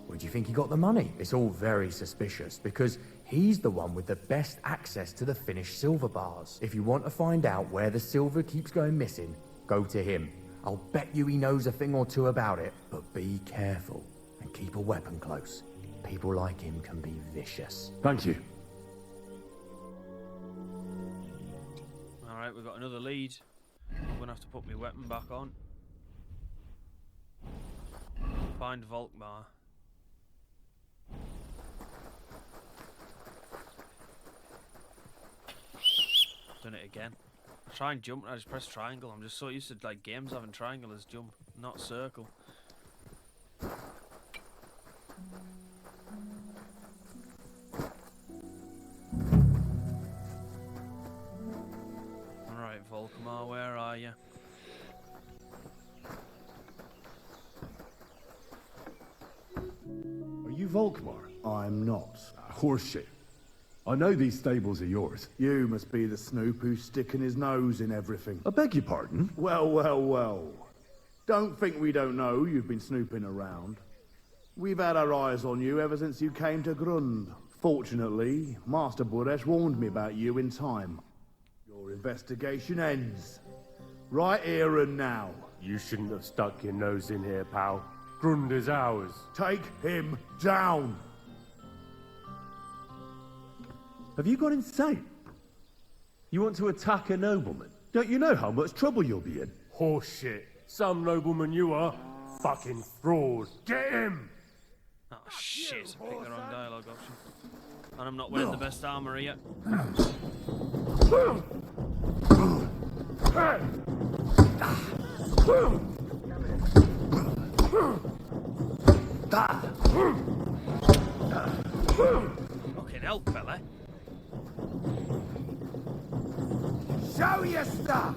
Where do you think he got the money? It's all very suspicious, because he's the one with the best access to the finished silver bars. If you want to find out where the silver keeps going missing, go to him. I'll bet you he knows a thing or two about it, but be careful and keep a weapon close. People like him can be vicious. Thank you. Alright, we've got another lead. I'm gonna have to put my weapon back on. Find Volkmar. Done it again. I try and jump and I just press triangle. I'm just so used to like games having triangle as jump, not circle. Alright, Volkmar, where are you? Are you Volkmar? I'm not. Horseshit. I know these stables are yours. You must be the snoop who's sticking his nose in everything. I beg your pardon? Well, well, well. Don't think we don't know you've been snooping around. We've had our eyes on you ever since you came to Grund. Fortunately, Master Buresh warned me about you in time. Your investigation ends. Right here and now. You shouldn't have stuck your nose in here, pal. Grund is ours. Take him down! Have you gone insane? You want to attack a nobleman? Don't you know how much trouble you'll be in? Horseshit. Some nobleman you are. Fucking fraud. Get him! Oh shit, I picked the wrong dialogue option. And I'm not wearing the best armor yet. Fucking hell, fella. Show your stuff!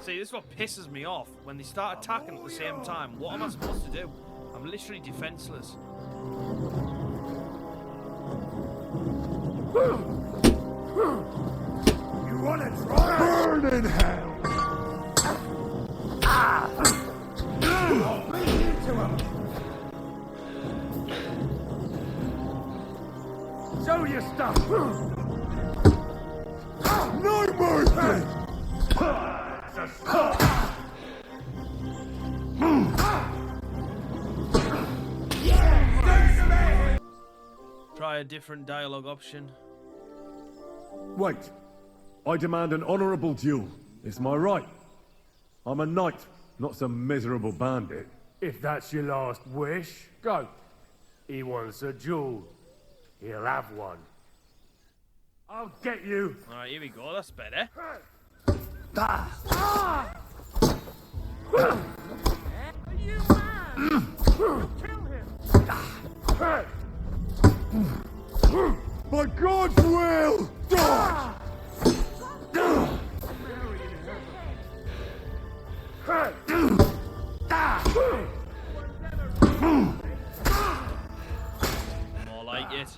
See, this is what pisses me off. When they start attacking at the same time, what am I supposed to do? I'm literally defenseless. You wanna try? Burn in hell! I'll beat you to him! Show your stuff! No mercy! Try a different dialogue option. Wait. I demand an honourable duel. It's my right. I'm a knight, not some miserable bandit. If that's your last wish, go. He wants a duel. He'll have one. I'll get you. Alright, here we go. That's better. You man! You'll kill him! By God's will! Dodge! More like it.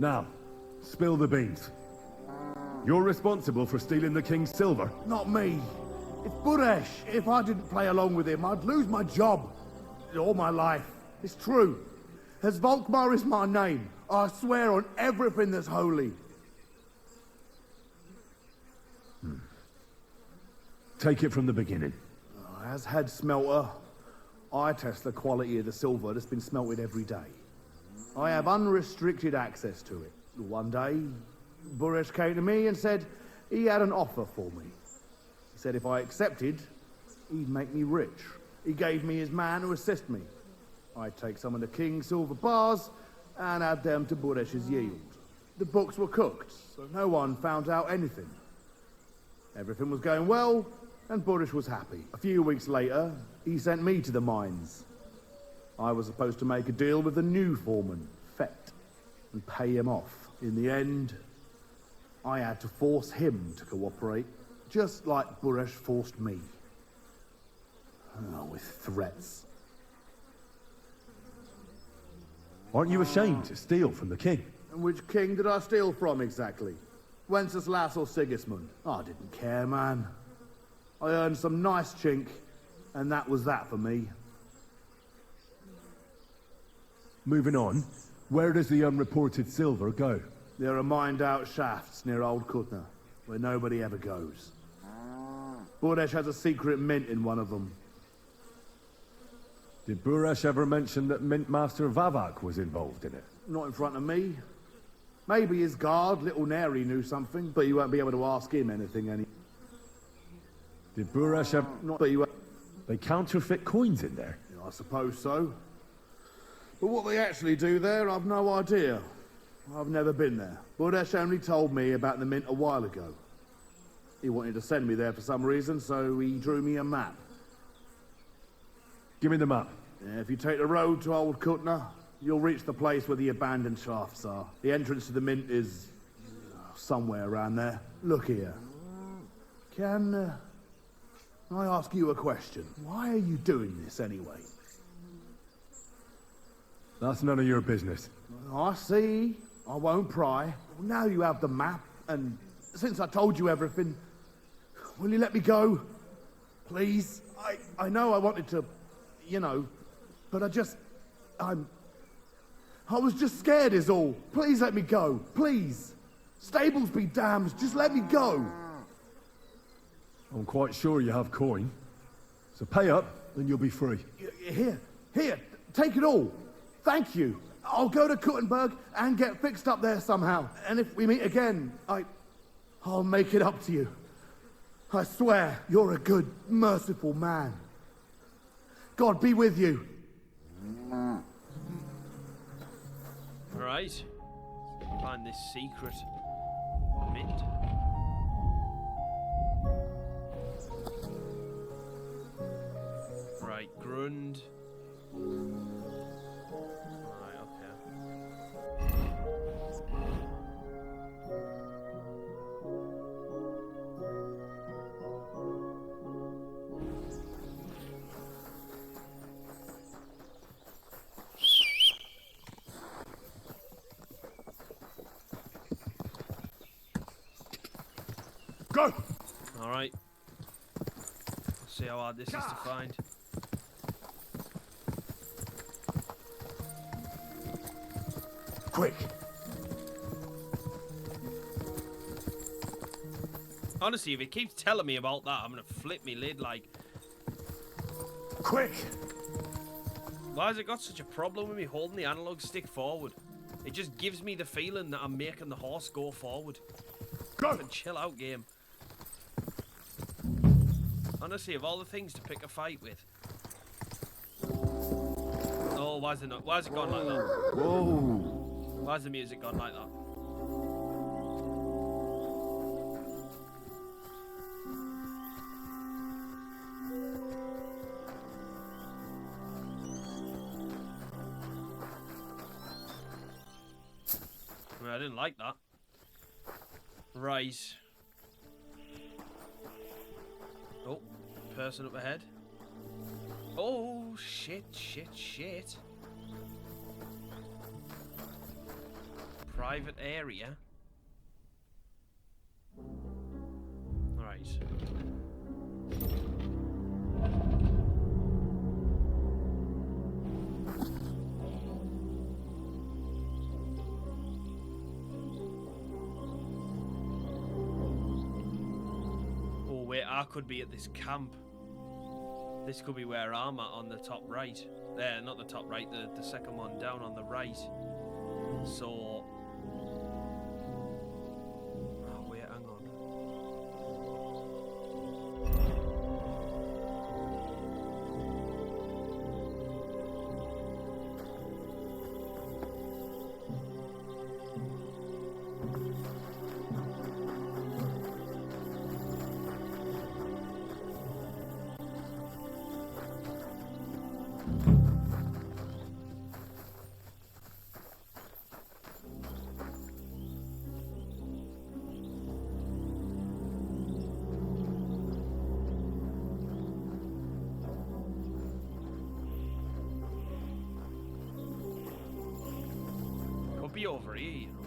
Now, spill the beans. You're responsible for stealing the king's silver. Not me. It's Buresh. If I didn't play along with him, I'd lose my job. All my life. It's true. As Volkmar is my name, I swear on everything that's holy. Take it from the beginning. As head smelter, I test the quality of the silver that's been smelted every day. I have unrestricted access to it. One day, Buresh came to me and said he had an offer for me. He said if I accepted, he'd make me rich. He gave me his man to assist me. I'd take some of the king's silver bars and add them to Buresh's yield. The books were cooked, so no one found out anything. Everything was going well, and Buresh was happy. A few weeks later, he sent me to the mines. I was supposed to make a deal with the new foreman, Fett, and pay him off. In the end, I had to force him to cooperate, just like Buresh forced me. With threats. Aren't you ashamed to steal from the king? And which king did I steal from exactly? Wenceslas or Sigismund? I didn't care, man. I earned some nice chink, and that was that for me. Moving on, where does the unreported silver go? There are mined-out shafts near Old Kutna, where nobody ever goes. Buresh has a secret mint in one of them. Did Buresh ever mention that Mint Master Vavak was involved in it? Not in front of me. Maybe his guard, Little Neri, knew something, but you won't be able to ask him anything any... Did Buresh ever... Not but you... They counterfeit coins in there? I suppose so. But what they actually do there, I've no idea. I've never been there. Buresh only told me about the mint a while ago. He wanted to send me there for some reason, so he drew me a map. Give me the map. Yeah, if you take the road to Old Kutna, you'll reach the place where the abandoned shafts are. The entrance to the mint is... somewhere around there. Look here. Can I ask you a question? Why are you doing this anyway? That's none of your business. I see. I won't pry. Now you have the map, and since I told you everything, will you let me go? Please? I know I wanted to, you know, but I was just scared is all. Please let me go. Please. Stables be damned. Just let me go. I'm quite sure you have coin. So pay up, and you'll be free. Here, take it all. Thank you. I'll go to Kuttenberg and get fixed up there somehow. And if we meet again, I'll make it up to you. I swear, you're a good, merciful man. God be with you. Right. Find this secret mint. Right, Grund. Right, okay. Go! Alright. Let's see how hard this is to find. Quick! Honestly, if it keeps telling me about that, I'm gonna flip me lid like... Quick! Why has it got such a problem with me holding the analog stick forward? It just gives me the feeling that I'm making the horse go forward. Go! Chill out, game. Honestly, of all the things to pick a fight with. Oh, why is it gone like that? Whoa! Why is the music gone like that? I didn't like that. Right. Oh, person up ahead. Oh, shit. private area. Alright. Oh wait, I could be at this camp. This could be where I'm at on the top right. There, not the top right, the second one down on the right. So... Oh, wait, hang on. Be over here, you know.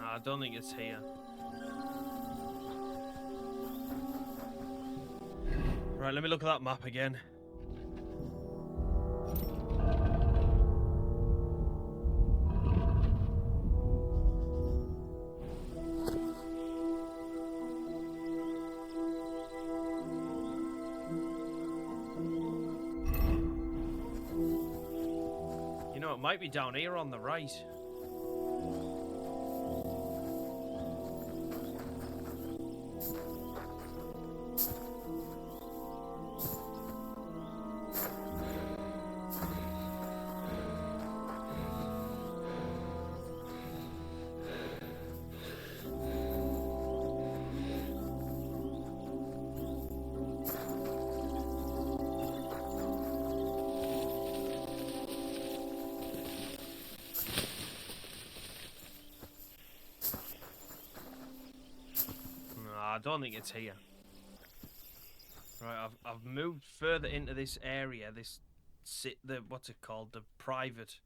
I don't think it's here. Right, let me look at that map again. You know, it might be down here on the right. I don't think it's here. Right, I've moved further into this area. What's it called? The private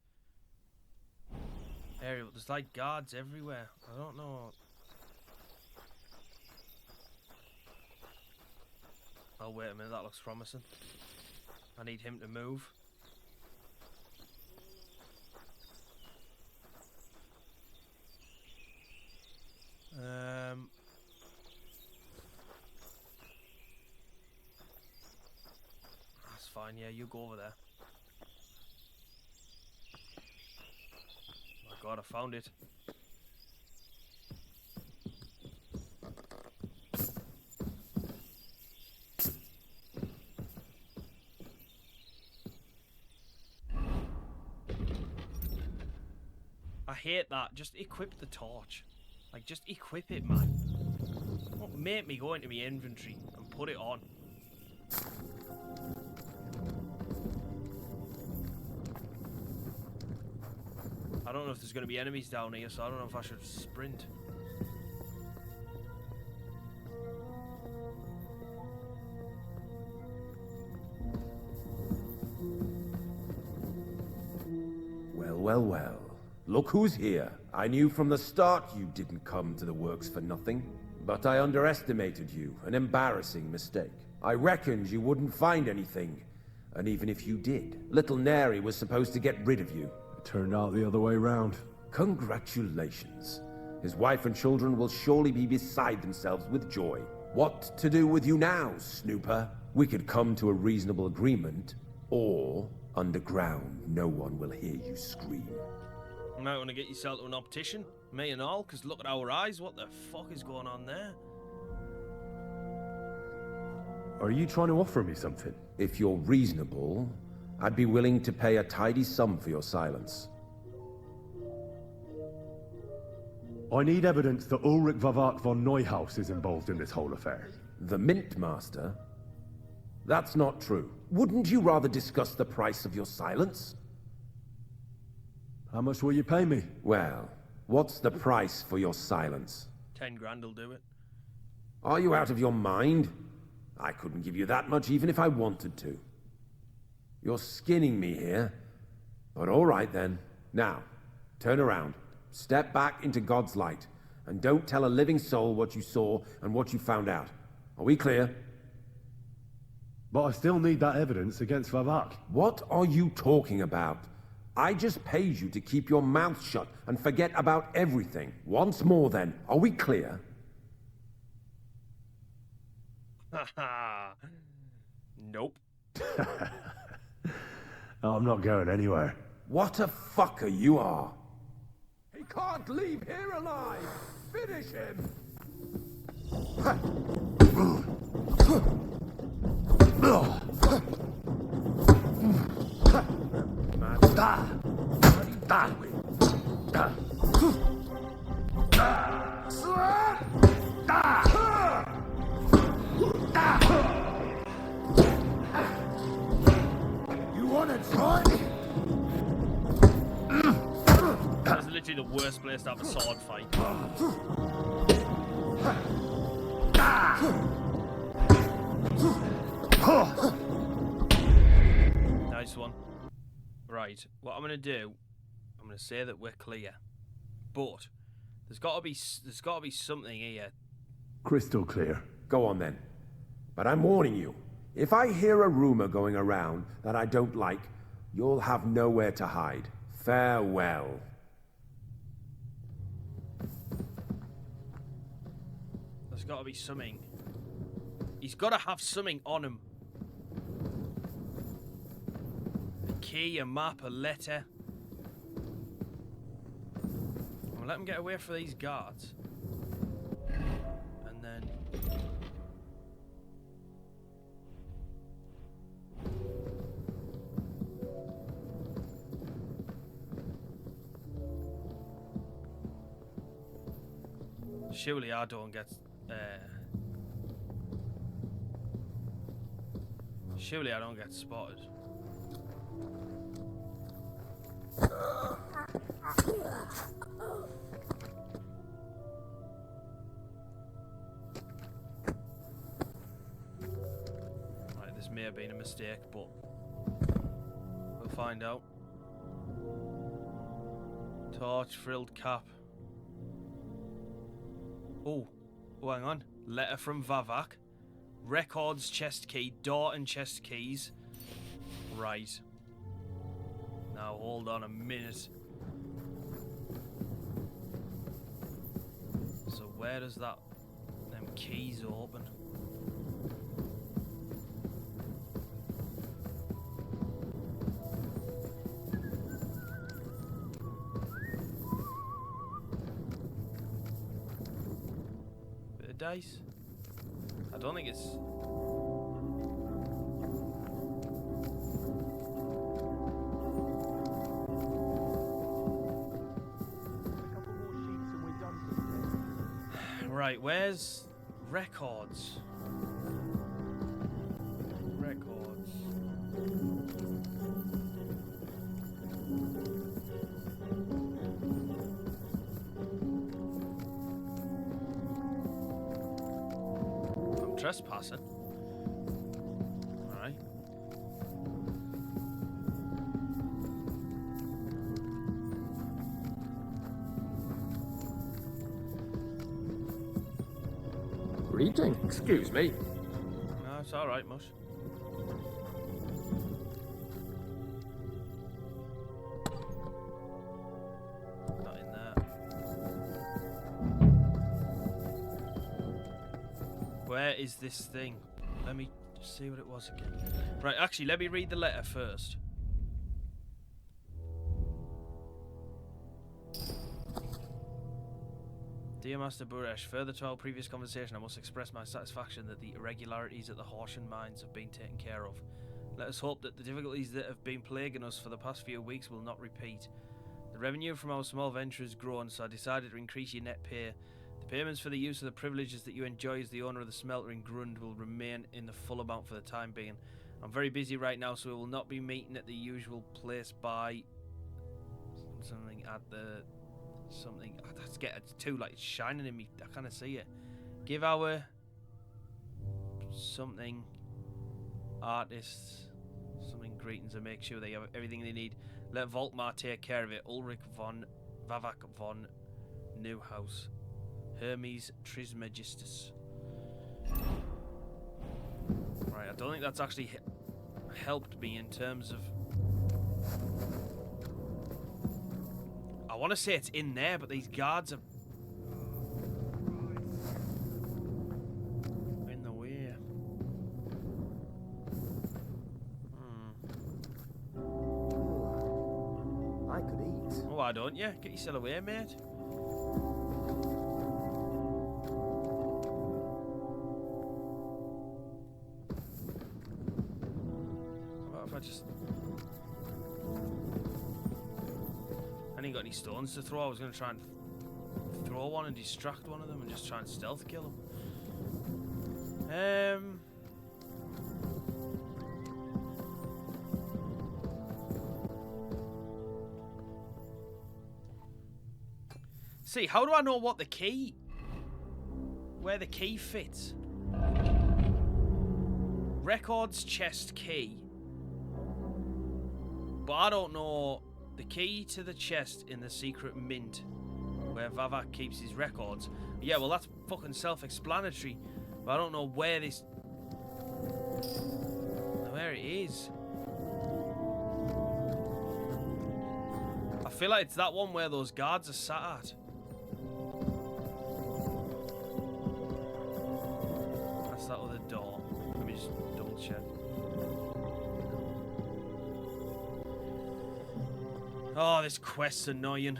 area. There's like guards everywhere. I don't know. Oh wait a minute, that looks promising. I need him to move. That's fine, yeah, you go over there. Oh my god, I found it. I hate that. Just equip the torch. Like, just equip it, man. Don't make me go into my inventory and put it on. I don't know if there's going to be enemies down here, so I don't know if I should sprint. Well, well, well. Look who's here. I knew from the start you didn't come to the works for nothing. But I underestimated you. An embarrassing mistake. I reckoned you wouldn't find anything. And even if you did, little Neri was supposed to get rid of you. It turned out the other way round. Congratulations. His wife and children will surely be beside themselves with joy. What to do with you now, snooper? We could come to a reasonable agreement, or underground, no one will hear you scream. You might want to get yourself to an optician, me and all, because look at our eyes. What the fuck is going on there? Are you trying to offer me something? If you're reasonable, I'd be willing to pay a tidy sum for your silence. I need evidence that Ulrich Vavak von Neuhaus is involved in this whole affair. The Mint Master? That's not true. Wouldn't you rather discuss the price of your silence? How much will you pay me? Well, what's the price for your silence? 10 grand will do it. Are you out of your mind? I couldn't give you that much even if I wanted to. You're skinning me here. But all right then. Now, turn around. Step back into God's light. And don't tell a living soul what you saw and what you found out. Are we clear? But I still need that evidence against Vavak. What are you talking about? I just paid you to keep your mouth shut and forget about everything. Once more then, are we clear? Nope. I'm not going anywhere. What a fucker you are. He can't leave here alive! Finish him! You wanna try? That's literally the worst place to have a sword fight. Nice one. Right, what I'm gonna do, I'm gonna say that we're clear, but there's gotta be something here. Crystal clear. Go on then. But I'm warning you, if I hear a rumor going around that I don't like, you'll have nowhere to hide. Farewell. There's gotta be something. He's gotta have something on him. A key, a map, a letter. I'm gonna let him get away from these guards. And then... surely I don't get... surely I don't get spotted. Right, this may have been a mistake, but we'll find out. Torch, frilled cap. Oh, hang on. Letter from Vavak. Records, chest key, door and chest keys. Right. Now hold on a minute. So where does them keys open? Bit of dice. I don't think it's... Right, where's records? Records. I'm trespassing. Alright. Greeting. Excuse me. No, it's alright, Mush. Not in Where is this thing? Let me see what it was again. Right, actually, let me read the letter first. Dear Master Buresh, further to our previous conversation, I must express my satisfaction that the irregularities at the Horsham mines have been taken care of. Let us hope that the difficulties that have been plaguing us for the past few weeks will not repeat. The revenue from our small venture has grown, so I decided to increase your net pay. The payments for the use of the privileges that you enjoy as the owner of the smelter in Grund will remain in the full amount for the time being. I'm very busy right now, so we will not be meeting at the usual place by something at the... something. That's getting too light. It's shining in me. I can't see it. Give our something artists something greetings and make sure they have everything they need. Let Volkmar take care of it. Ulrich von Vavak von Neuhaus. Hermes Trismegistus. Right, I don't think that's actually helped me in terms of... I want to say it's in there, but these guards are in the way. I could eat. Oh, why don't you? Get yourself away, mate. What if I just... I ain't got any stones to throw. I was going to try and throw one and distract one of them and just try and stealth kill them. See, how do I know what the key... where the key fits? Records chest key. But I don't know... the key to the chest in the secret mint, where Vavak keeps his records. Yeah, well, that's fucking self-explanatory. But I don't know where this... where it is. I feel like it's that one where those guards are sat at. That's that other door. Let me just double check. Oh, this quest's annoying.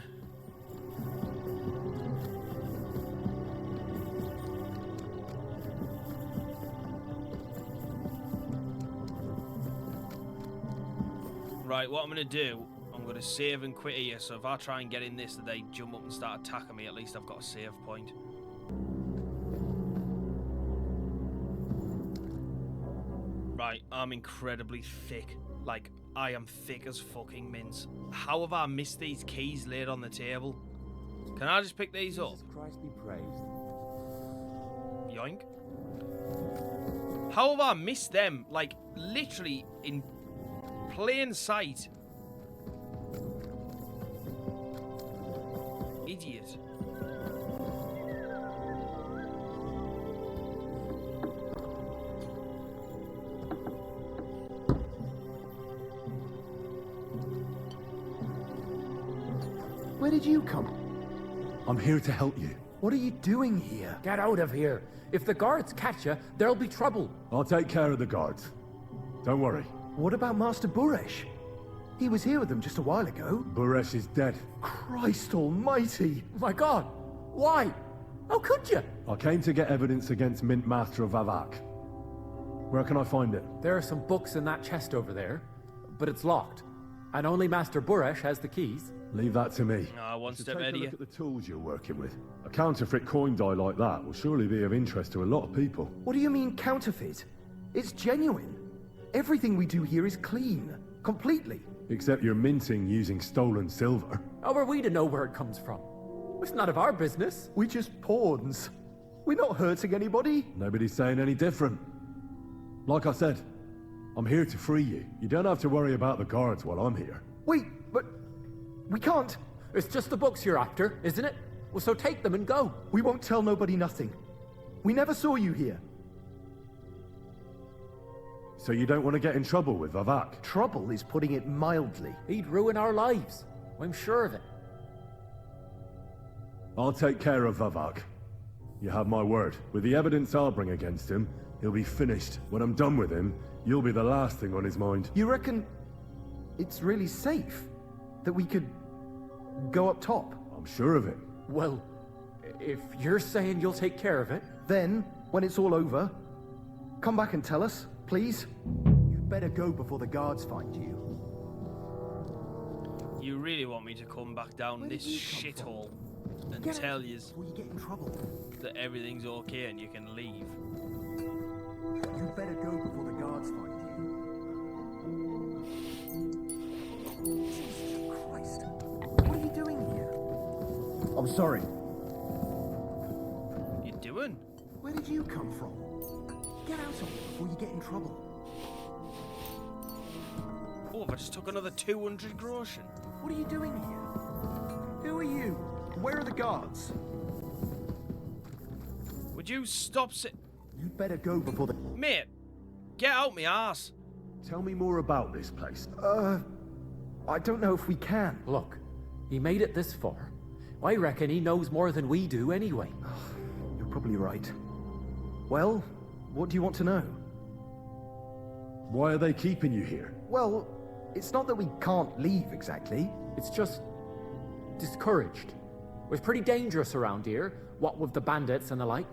Right, what I'm going to do, I'm going to save and quit here, so if I try and get in this and they jump up and start attacking me, at least I've got a save point. Right, I'm incredibly thick. Like, I am thick as fucking mince. How have I missed these keys laid on the table? Can I just pick these up? Jesus Christ be praised. Yoink. How have I missed them? Like, literally in plain sight. Idiot. Where did you come? I'm here to help you. What are you doing here? Get out of here. If the guards catch you, there'll be trouble. I'll take care of the guards. Don't worry. What about Master Buresh? He was here with them just a while ago. Buresh is dead. Christ almighty! My God! Why? How could you? I came to get evidence against Mint Master of Vavak. Where can I find it? There are some books in that chest over there, but it's locked. And only Master Buresh has the keys. Leave that to me. One step take ahead a of look you. at the tools you're working with. A counterfeit coin die like that will surely be of interest to a lot of people. What do you mean counterfeit? It's genuine. Everything we do here is clean. Completely. Except you're minting using stolen silver. How are we to know where it comes from? It's none of our business. We're just pawns. We're not hurting anybody. Nobody's saying any different. Like I said, I'm here to free you. You don't have to worry about the guards while I'm here. Wait, but we can't. It's just the books you're after, isn't it? Well, so take them and go. We won't tell nobody nothing. We never saw you here. So you don't want to get in trouble with Vavak? Trouble is putting it mildly. He'd ruin our lives. I'm sure of it. I'll take care of Vavak. You have my word. With the evidence I'll bring against him, he'll be finished. When I'm done with him, you'll be the last thing on his mind. You reckon it's really safe? That we could go up top? I'm sure of it. Well, if you're saying you'll take care of it... Then, when it's all over, come back and tell us, please. You'd better go before the guards find you. You really want me to come back down this shithole and tell you that everything's okay and you can leave? You'd better go before the guards find you. Jesus Christ. What are you doing here? I'm sorry. What are you doing? Where did you come from? Get out of here before you get in trouble. Oh, I just took another 200 groschen. What are you doing here? Who are you? Where are the guards? Would you stop You'd better go before the... Mate, get out me arse. Tell me more about this place. I don't know if we can. Look, he made it this far. I reckon he knows more than we do anyway. You're probably right. Well, what do you want to know? Why are they keeping you here? Well, it's not that we can't leave exactly. It's just discouraged. It's pretty dangerous around here, what with the bandits and the like.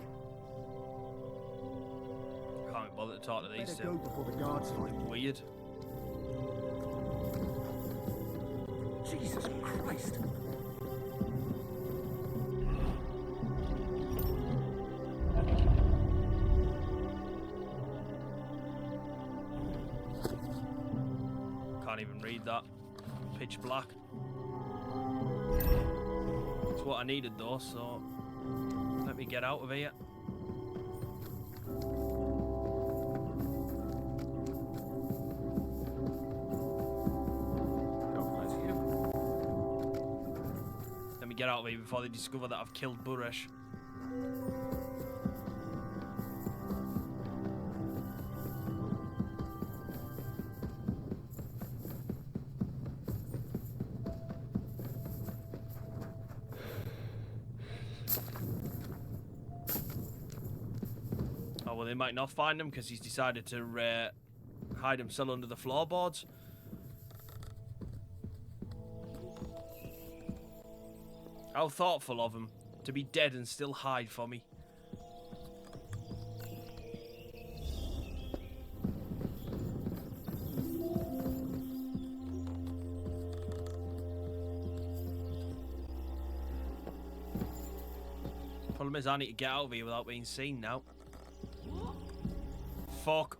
Can't be bothered to talk to these two. Go before the guards find you. Weird. Jesus Christ. Can't even read that. Pitch black. It's what I needed though, so let me get out of here. God bless you. Let me get out of here before they discover that I've killed Buresh. Well, they might not find him because he's decided to hide himself under the floorboards. How thoughtful of him to be dead and still hide for me. Problem is, I need to get out of here without being seen now. Fuck.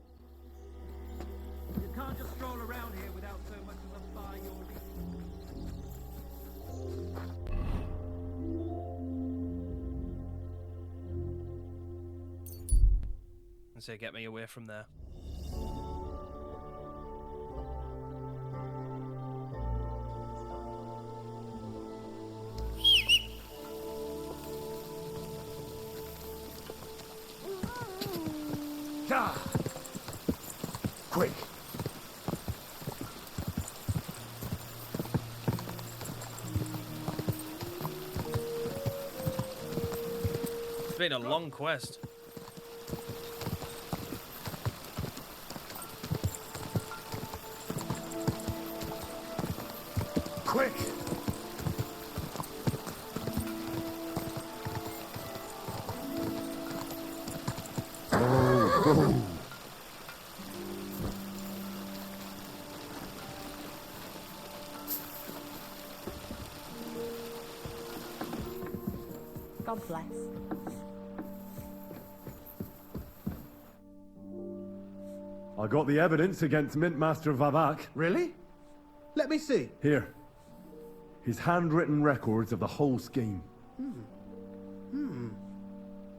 You can't just stroll around here without so much as a by your And say, get me away from there. Quick. It's been a long quest. Quick. Oh. God bless. I got the evidence against Mintmaster Vavak. Really? Let me see. Here. His handwritten records of the whole scheme.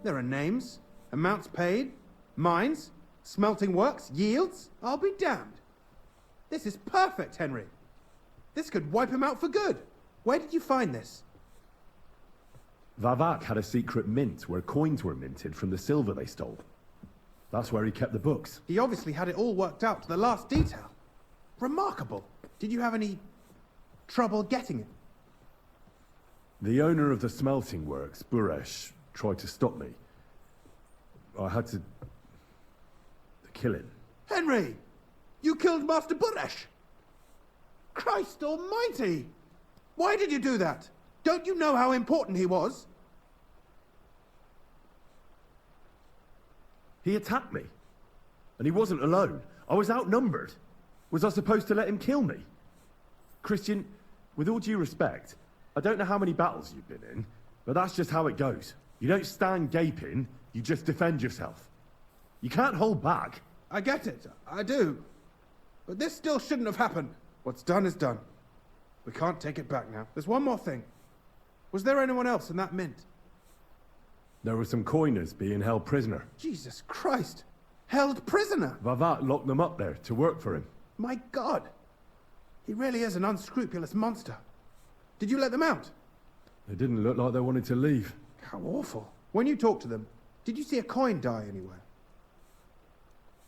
There are names, amounts paid, mines, smelting works, yields. I'll be damned. This is perfect, Henry. This could wipe him out for good. Where did you find this? Vavak had a secret mint where coins were minted from the silver they stole. That's where he kept the books. He obviously had it all worked out to the last detail. Remarkable. Did you have any trouble getting it? The owner of the smelting works, Buresh, tried to stop me. I had to kill him. Henry! You killed Master Buresh! Christ almighty! Why did you do that? Don't you know how important he was? He attacked me. And he wasn't alone. I was outnumbered. Was I supposed to let him kill me? Christian, with all due respect, I don't know how many battles you've been in, but that's just how it goes. You don't stand gaping, you just defend yourself. You can't hold back. I get it, I do. But this still shouldn't have happened. What's done is done. We can't take it back now. There's one more thing. Was there anyone else in that mint? There were some coiners being held prisoner. Jesus Christ! Held prisoner? Vavat locked them up there to work for him. My God! He really is an unscrupulous monster. Did you let them out? They didn't look like they wanted to leave. How awful. When you talked to them, did you see a coin die anywhere?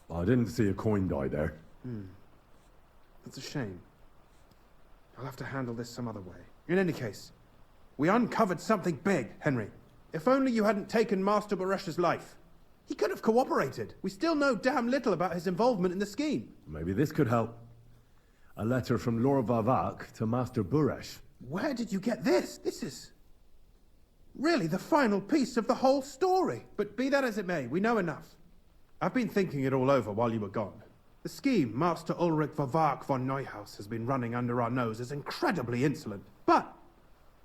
I didn't see a coin die there. That's a shame. I'll have to handle this some other way. In any case, we uncovered something big, Henry. If only you hadn't taken Master Boresh's life. He could have cooperated. We still know damn little about his involvement in the scheme. Maybe this could help. A letter from Lord Vavak to Master Buresh. Where did you get this? This is really the final piece of the whole story. But be that as it may, we know enough. I've been thinking it all over while you were gone. The scheme Master Ulrich Vavak von Neuhaus has been running under our nose is incredibly insolent. But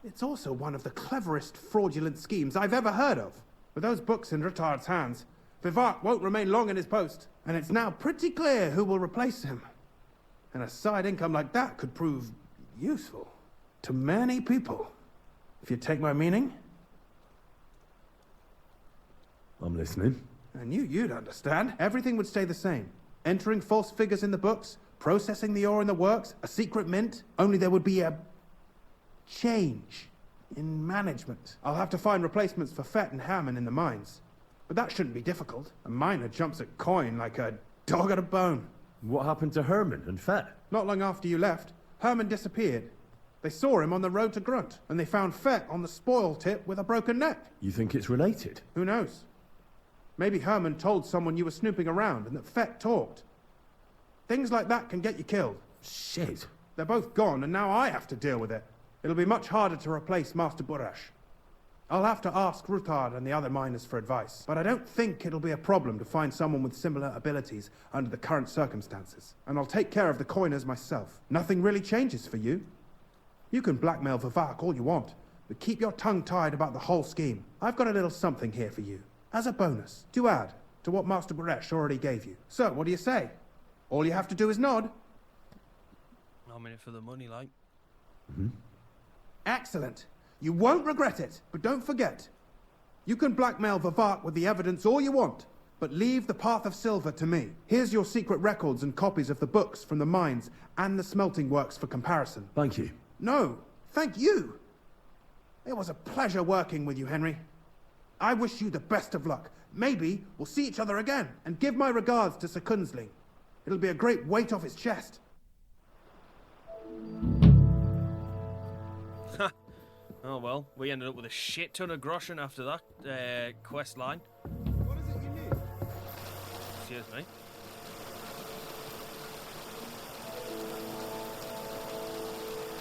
it's also one of the cleverest fraudulent schemes I've ever heard of. With those books in Retard's hands, Vivart won't remain long in his post, and it's now pretty clear who will replace him. And a side income like that could prove useful to many people, if you take my meaning. I'm listening. I knew you'd understand. Everything would stay the same. Entering false figures in the books, processing the ore in the works, a secret mint, only there would be a change in management. I'll have to find replacements for Fett and Hammond in the mines. But that shouldn't be difficult. A miner jumps at coin like a dog at a bone. What happened to Herman and Fett? Not long after you left, Herman disappeared. They saw him on the road to Grunt, and they found Fett on the spoil tip with a broken neck. You think it's related? Who knows? Maybe Herman told someone you were snooping around and that Fett talked. Things like that can get you killed. Shit. They're both gone, and now I have to deal with it. It'll be much harder to replace Master Buresh. I'll have to ask Rutard and the other miners for advice, but I don't think it'll be a problem to find someone with similar abilities under the current circumstances. And I'll take care of the coiners myself. Nothing really changes for you. You can blackmail Vivak all you want, but keep your tongue tied about the whole scheme. I've got a little something here for you, as a bonus, to add to what Master Buresh already gave you. So, what do you say? All you have to do is nod. I'm in it for the money, like. Excellent. You won't regret it, but don't forget. You can blackmail Vivak with the evidence all you want, but leave the Path of Silver to me. Here's your secret records and copies of the books from the mines and the smelting works for comparison. Thank you. No, thank you. It was a pleasure working with you, Henry. I wish you the best of luck. Maybe we'll see each other again. And give my regards to Sir Kunzling. It'll be a great weight off his chest. Oh well, we ended up with a shit ton of groschen after that quest line. What is it you need? Excuse me.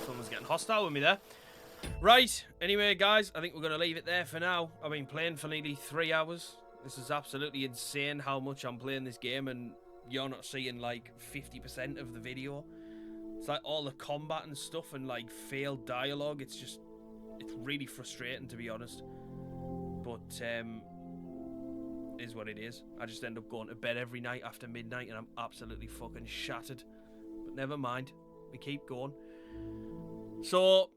Someone's getting hostile with me there. Right, anyway guys, I think we're going to leave it there for now. I've been playing for nearly 3 hours. This is absolutely insane how much I'm playing this game, and you're not seeing like 50% of the video. It's like all the combat and stuff and like failed dialogue. It's really frustrating, to be honest. But is what it is. I just end up going to bed every night after midnight and I'm absolutely fucking shattered. But never mind, we keep going. So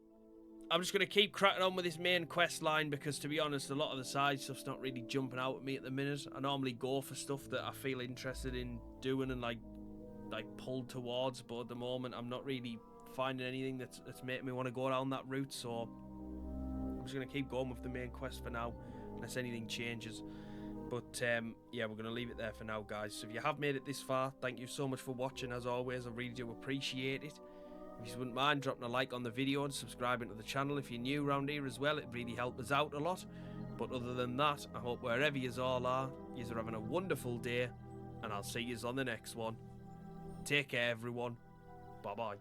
I'm just going to keep cracking on with this main quest line because, to be honest, a lot of the side stuff's not really jumping out at me at the minute. I normally go for stuff that I feel interested in doing and like pulled towards, but at the moment I'm not really finding anything that's making me want to go down that route, so I'm just going to keep going with the main quest for now, unless anything changes. But yeah, we're going to leave it there for now, guys. So if you have made it this far, thank you so much for watching. As always, I really do appreciate it. If you wouldn't mind dropping a like on the video and subscribing to the channel if you're new around here as well, it'd really help us out a lot. But other than that, I hope wherever yous all are, yous are having a wonderful day, and I'll see yous on the next one. Take care, everyone. Bye-bye.